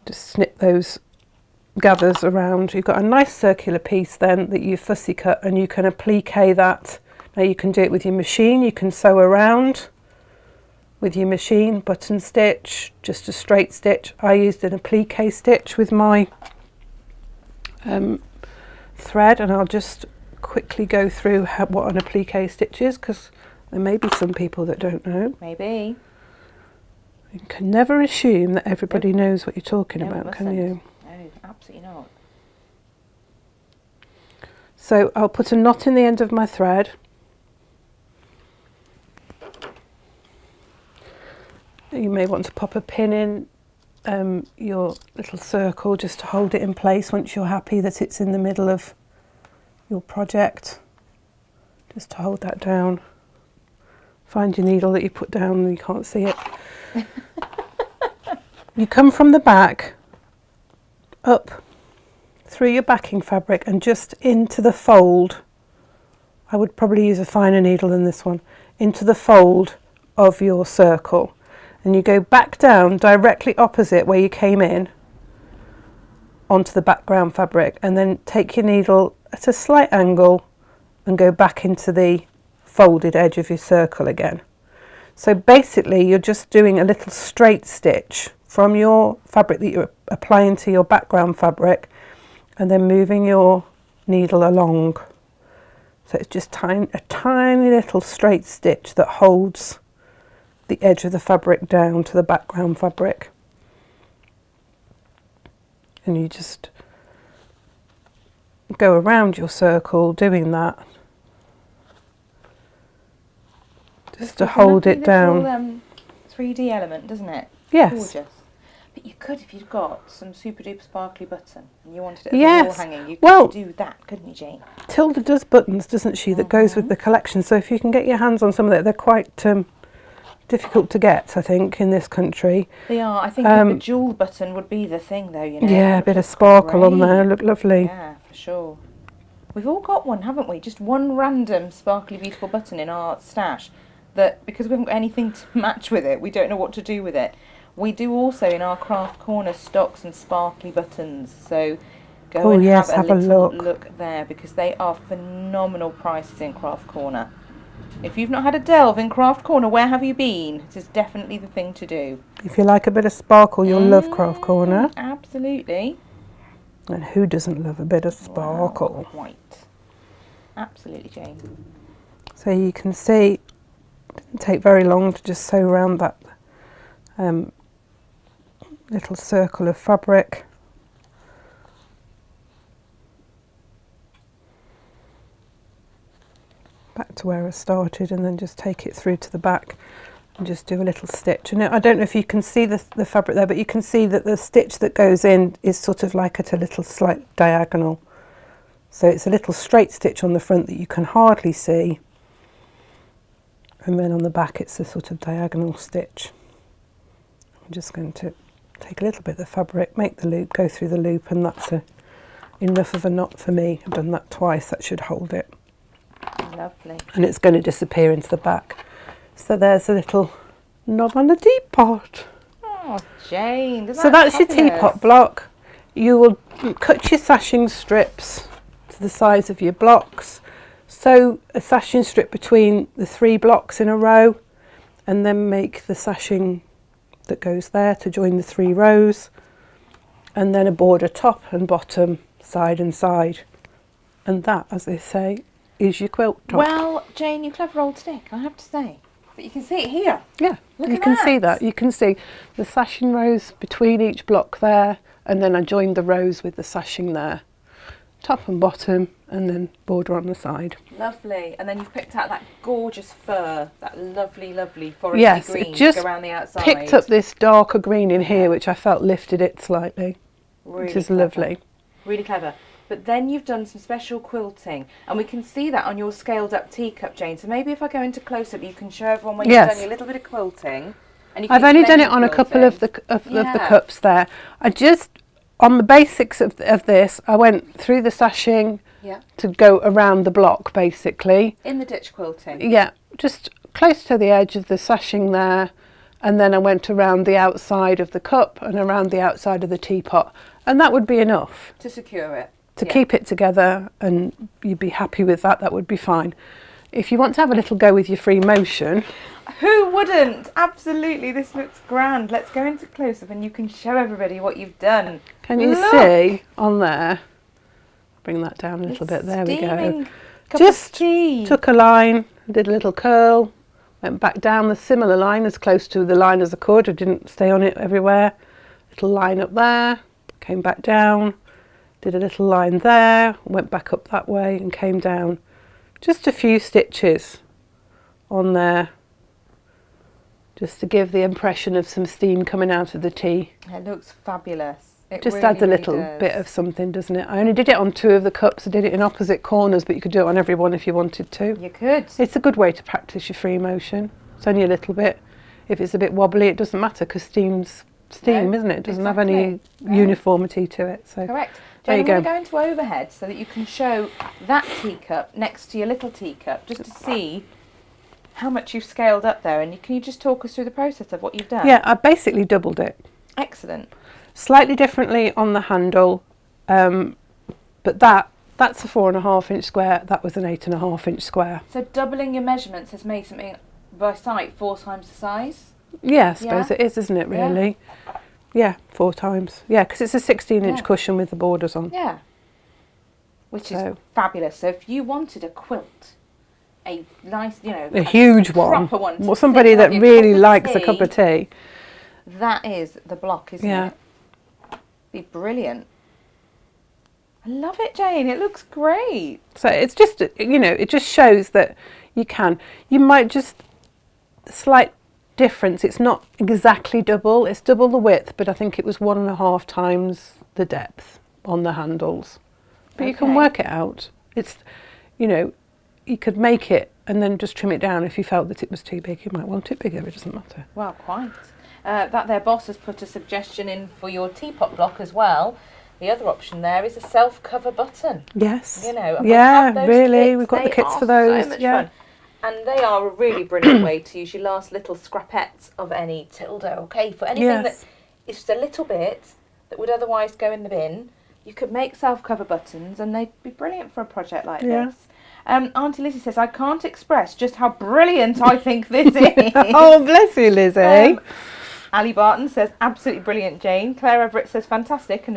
Just snip those gathers around. You've got a nice circular piece then that you fussy cut, and you can applique that. Now you can do it with your machine, you can sew around with your machine, button stitch, just a straight stitch. I used an applique stitch with my thread, and I'll just quickly go through what an applique stitch is, because there may be some people that don't know. Maybe. You can never assume that everybody knows what you're talking about, can you? No, absolutely not. So I'll put a knot in the end of my thread. You may want to pop a pin in your little circle just to hold it in place once you're happy that it's in the middle of your project. Just to hold that down. Find your needle that you put down and you can't see it. You come from the back up through your backing fabric and just into the fold. I would probably use a finer needle than this one. Into the fold of your circle. And you go back down directly opposite where you came in onto the background fabric, and then take your needle at a slight angle and go back into the folded edge of your circle again. So basically you're just doing a little straight stitch from your fabric that you're applying to your background fabric, and then moving your needle along. So it's just a tiny little straight stitch that holds the edge of the fabric down to the background fabric, and you just go around your circle doing that, just to hold it down. 3D element, doesn't it? Yes. Gorgeous. But you could, if you'd got some super duper sparkly button and you wanted it as a wall hanging, you could do that, couldn't you, Jane? Tilda does buttons, doesn't she, that goes with the collection, so if you can get your hands on some of that, they're quite difficult to get, I think, in this country. They are. I think a jewel button would be the thing, though, you know. Yeah, a bit of sparkle on there, look lovely. Yeah, for sure. We've all got one, haven't we? Just one random sparkly beautiful button in our stash that, because we haven't got anything to match with it, we don't know what to do with it. We do also in our craft corner stock some sparkly buttons, so go and yes, have a have a little look. look there, because they are phenomenal prices in craft corner. If you've not had a delve in craft corner, where have you been? It is definitely the thing to do. If you like a bit of sparkle, you'll love Craft Corner. Absolutely. And who doesn't love a bit of sparkle? Wow, quite. Absolutely, Jane. So you can see, it didn't take very long to just sew around that little circle of fabric. Back to where I started, and then just take it through to the back and just do a little stitch. And I don't know if you can see the fabric there, but you can see that the stitch that goes in is sort of like at a little slight diagonal. So it's a little straight stitch on the front that you can hardly see, and then on the back it's a sort of diagonal stitch. I'm just going to take a little bit of the fabric, make the loop, go through the loop, and that's enough of a knot for me. I've done that twice, that should hold it. Lovely. And it's going to disappear into the back. So there's a little knob on the teapot. Oh, Jane. So that's your teapot block. You will cut your sashing strips to the size of your blocks. Sew a sashing strip between the 3 blocks in a row, and then make the sashing that goes there to join the 3 rows, and then a border top and bottom, side and side. And that, as they say, is your quilt top. Well, Jane, you clever old stick, I have to say. But you can see it here. Yeah, Look you at can that. see that. You can see the sashing rows between each block there, and then I joined the rows with the sashing there. Top and bottom, and then border on the side. Lovely. And then you've picked out that gorgeous fur, that lovely, lovely foresty green to go around the outside. Picked up this darker green in here, which I felt lifted it slightly, Really which is clever. lovely. Really clever. But then you've done some special quilting, and we can see that on your scaled up teacup, Jane. So maybe if I go into close up, you can show everyone when Yes. you've done your little bit of quilting. And you can I've only explain done it your on a couple of quilting. the cups there. I just, on the basics of this, I went through the sashing Yeah. to go around the block, basically. In the ditch quilting. Yeah, just close to the edge of the sashing there, and then I went around the outside of the cup and around the outside of the teapot, and that would be enough To secure it. to keep it together, and you'd be happy with that. That would be fine. If you want to have a little go with your free motion, Who wouldn't? Absolutely, this looks grand. Let's go into close up and you can show everybody what you've done. can you Look. see on there? Bring that down a little bit. There we go. Steaming cup Just of tea. took a line, did a little curl, went back down the similar line as close to the line as I could. I didn't stay on it everywhere. Little line up there, came back down, did a little line there, went back up that way and came down. Just a few stitches on there, just to give the impression of some steam coming out of the tea. It looks fabulous. It Just really, adds a really little does. bit of something, doesn't it? I only did it on 2 of the cups. I did it in opposite corners, but you could do it on every one if you wanted to. You could. It's a good way to practice your free motion. It's only a little bit. If it's a bit wobbly, it doesn't matter, because steam's steam, No, isn't it? It doesn't have any exactly. No. uniformity to it. So Correct. There Jane, you I'm go. going to go into overhead so that you can show that teacup next to your little teacup, just to see how much you've scaled up there. And can you just talk us through the process of what you've done? yeah, I basically doubled it. Excellent. Slightly differently on the handle, but that's a 4.5 inch square. That was an 8.5 inch square. So doubling your measurements has made something by sight 4 times the size? Yeah, I suppose Yeah. it is, isn't it, really? Yeah, 4 times. Yeah, because it's a 16 inch Yeah. cushion with the borders on. Yeah. Which is So- fabulous. So if you wanted a quilt, a nice, A huge one. proper one to Well, somebody sit and that have your really cup of likes a tea, cup of tea. that is the block, isn't Yeah. it? Be brilliant. I love it, Jane. It looks great. So it's just, it just shows that you can. You might just, slight difference. It's not exactly double. It's double the width, but I think it was 1.5 times the depth on the handles. But you can Okay. work it out. It's, you could make it and then just trim it down if you felt that it was too big. You might want it bigger. It doesn't matter. Well, quite. That their boss has put a suggestion in for your teapot block as well. the other option there is a self-cover button. Yes. You know, and we yeah, have those really. kits. We've got the They kits are for those. So much yeah. fun. And they are a really brilliant way to use your last little scrapettes of any Tilda, okay? For anything that is just a little bit that would otherwise go in the bin, you could make self-cover buttons and they'd be brilliant for a project like this. Auntie Lizzie says, I can't express just how brilliant I think this is. Oh, bless you, Lizzie. Ali Barton says, absolutely brilliant, Jane. Claire Everett says, fantastic, and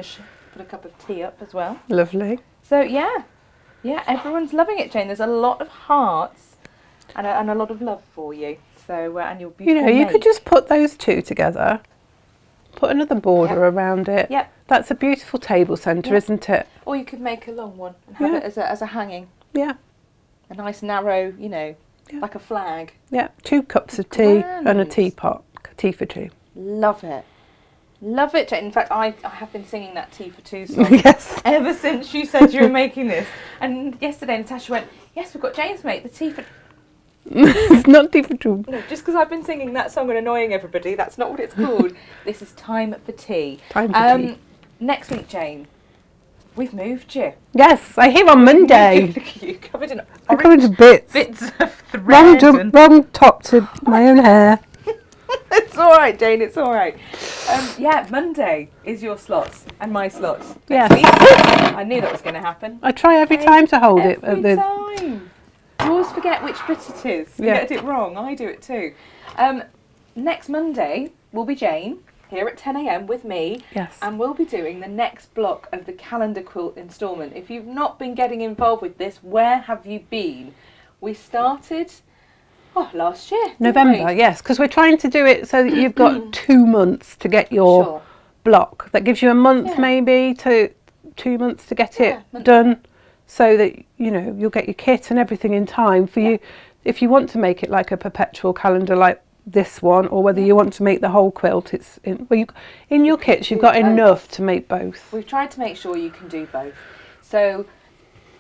put a cup of tea up as well. Lovely. So, yeah, everyone's loving it, Jane. There's a lot of hearts and a lot of love for you. So, and your beautiful You mate. could just put those two together, put another border around it. Yep. That's a beautiful table centre, isn't it? Or you could make a long one and have it as a hanging. Yeah. A nice narrow, like a flag. Yeah. 2 cups of tea Grand. and a teapot. Tea for 2. Love it. Love it, Jane. In fact, I have been singing that Tea for 2 song Yes. ever since you said you were making this. And yesterday Natasha went, yes, we've got Jane's mate, the Tea for... It's not tea for 2. No, just because I've been singing that song and annoying everybody, that's not what it's called. This is Time for Tea. Time for tea. Next week, Jane, we've moved you. Yes, I hear on Monday. Look at you, covered in I'm orange going to bits. bits of thread. Wrong top to my own hair. It's all right, Jane, it's all right. Monday is your slots and my slots. Yes. I knew that was going to happen. I try every time to hold it. Every time. I always forget which bit it is. You get it wrong. I do it too. Next Monday will be Jane here at 10 a.m. with me. Yes. And we'll be doing the next block of the calendar quilt instalment. If you've not been getting involved with this, where have you been? We started last year. November, yes, because we're trying to do it so that you've got 2 months to get your block. That gives you a month maybe to 2 months to get it done, so that you'll get your kit and everything in time for you. If you want to make it like a perpetual calendar like this one, or whether you want to make the whole quilt, it's in your kits you've got enough to make both. We've tried to make sure you can do both. So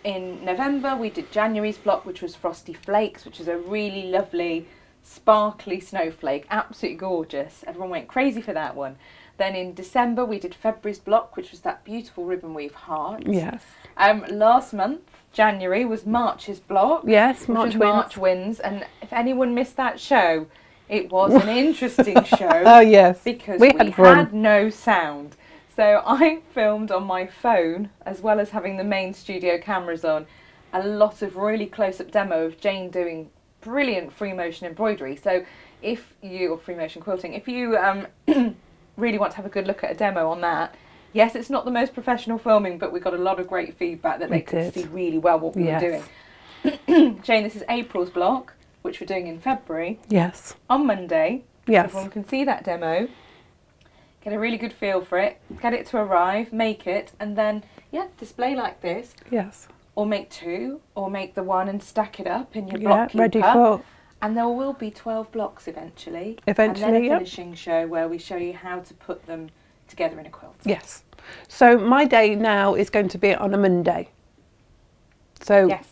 in November we did January's block, which was Frosty Flakes, which is a really lovely sparkly snowflake, absolutely gorgeous. Everyone went crazy for that one. Then in December we did February's block, which was that beautiful ribbon weave heart. Yes. Last month, January, was March's block. Yes, March Wins. And if anyone missed that show, it was an interesting show. Oh yes, because we had no sound. So I filmed on my phone, as well as having the main studio cameras on, a lot of really close-up demo of Jane doing brilliant free motion embroidery. So or free motion quilting, if you really want to have a good look at a demo on that, yes, it's not the most professional filming, but we got a lot of great feedback that they could see really well what we were doing. Jane, this is April's block, which we're doing in February. Yes. On Monday. Yes. Everyone can see that demo, get a really good feel for it, get it to arrive, make it, and then, display like this. Yes. Or make 2, or make the 1 and stack it up in your block keeper. Ready for... And there will be 12 blocks eventually. Eventually, and then a finishing show where we show you how to put them together in a quilt. Yes. So my day now is going to be on a Monday. So yes.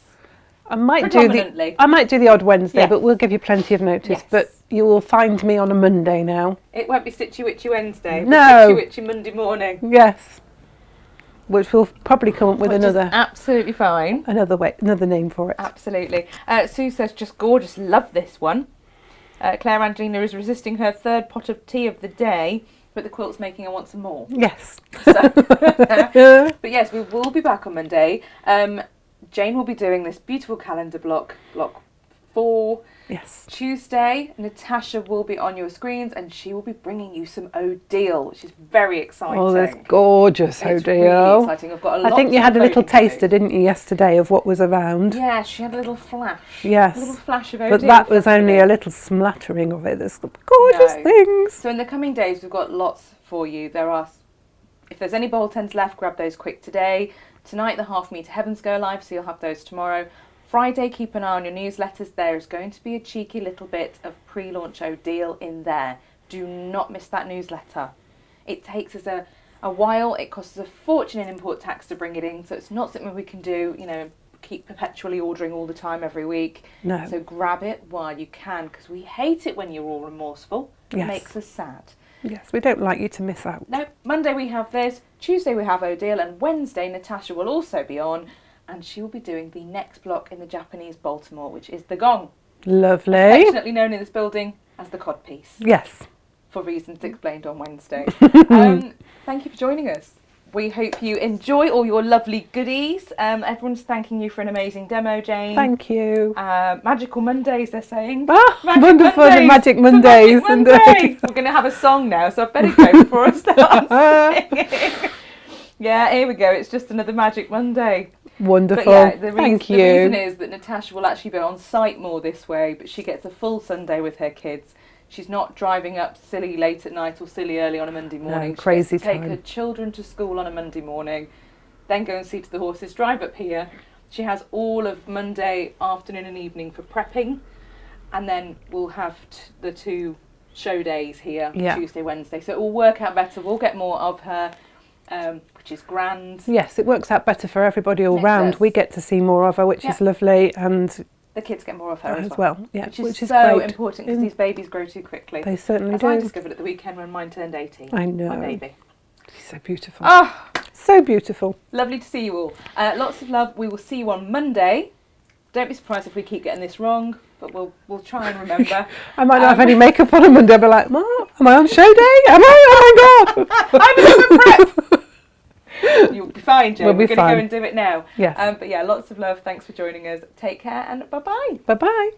I might do the odd Wednesday, but we'll give you plenty of notice. Yes. But you will find me on a Monday now. It won't be Stitchy Witchy Wednesday. No. Stitchy Witchy Monday morning. Yes. Which we'll probably come up with another. Absolutely fine. Another name for it. Absolutely. Sue says, just gorgeous. Love this one. Claire Angelina is resisting her 3rd pot of tea of the day, but the quilt's making her want some more. Yes. But yes, we will be back on Monday. Jane will be doing this beautiful calendar block 4. Yes. Tuesday, Natasha will be on your screens and she will be bringing you some O'Deal, which is very exciting. Oh, that's gorgeous, O'Deal. It's really exciting. I've got a lot. I think you had a little taster, didn't you, yesterday of what was around? Yeah, she had a little flash. Yes. A little flash of O'Deal. But that was only a little smattering of it. There's gorgeous things. So in the coming days, we've got lots for you. If there's any bowl tens left, grab those quick today. Tonight, the half meter heavens go live, so you'll have those tomorrow. Friday, keep an eye on your newsletters. There is going to be a cheeky little bit of pre-launch O'Deal in there. Do not miss that newsletter. It takes us a while. It costs us a fortune in import tax to bring it in, so it's not something we can do, keep perpetually ordering all the time every week. No. So grab it while you can, because we hate it when you're all remorseful. It makes us sad. Yes, we don't like you to miss out. No, Monday we have this, Tuesday we have Odile, and Wednesday Natasha will also be on, and she will be doing the next block in the Japanese Baltimore, which is the gong, Lovely. affectionately known in this building as the codpiece, Yes. for reasons explained on Wednesday. Thank you for joining us. We hope you enjoy all your lovely goodies. Everyone's thanking you for an amazing demo, Jane. Thank you. Magical Mondays, they're saying. Magic wonderful, Mondays. the Magic It's a Mondays. Magic Monday. We're going to have a song now, so I better go before I start singing. Yeah, here we go. It's just another Magic Monday. Wonderful. But yeah, the Thank you. reason is that Natasha will actually be on site more this way, but she gets a full Sunday with her kids. She's not driving up silly late at night or silly early on a Monday morning. No, crazy she gets to take time. her children to school on a Monday morning, then go and see to the horses, drive up here. She has all of Monday afternoon and evening for prepping, and then we'll have the 2 show days here, Yeah. Tuesday, Wednesday. So it will work out better. We'll get more of her, which is grand. Yes, it works out better for everybody all It round. does. We get to see more of her, which is lovely, and The kids get more of her as well. Yeah, which is so great. important because these babies grow too quickly. They certainly As do. I discovered at the weekend when mine turned 18. I know. My baby. She's so beautiful. Oh, So beautiful. lovely to see you all. Lots of love. We will see you on Monday. Don't be surprised if we keep getting this wrong, but we'll try and remember. I might not have any makeup on Monday. I'll be like, Mom, am I on show day? Am I? Oh my God. I'm a prep. You'll be fine, Joe. We'll be We're going to fine. go and do it now. Yes. But yeah, lots of love. Thanks for joining us. Take care and bye-bye. Bye-bye.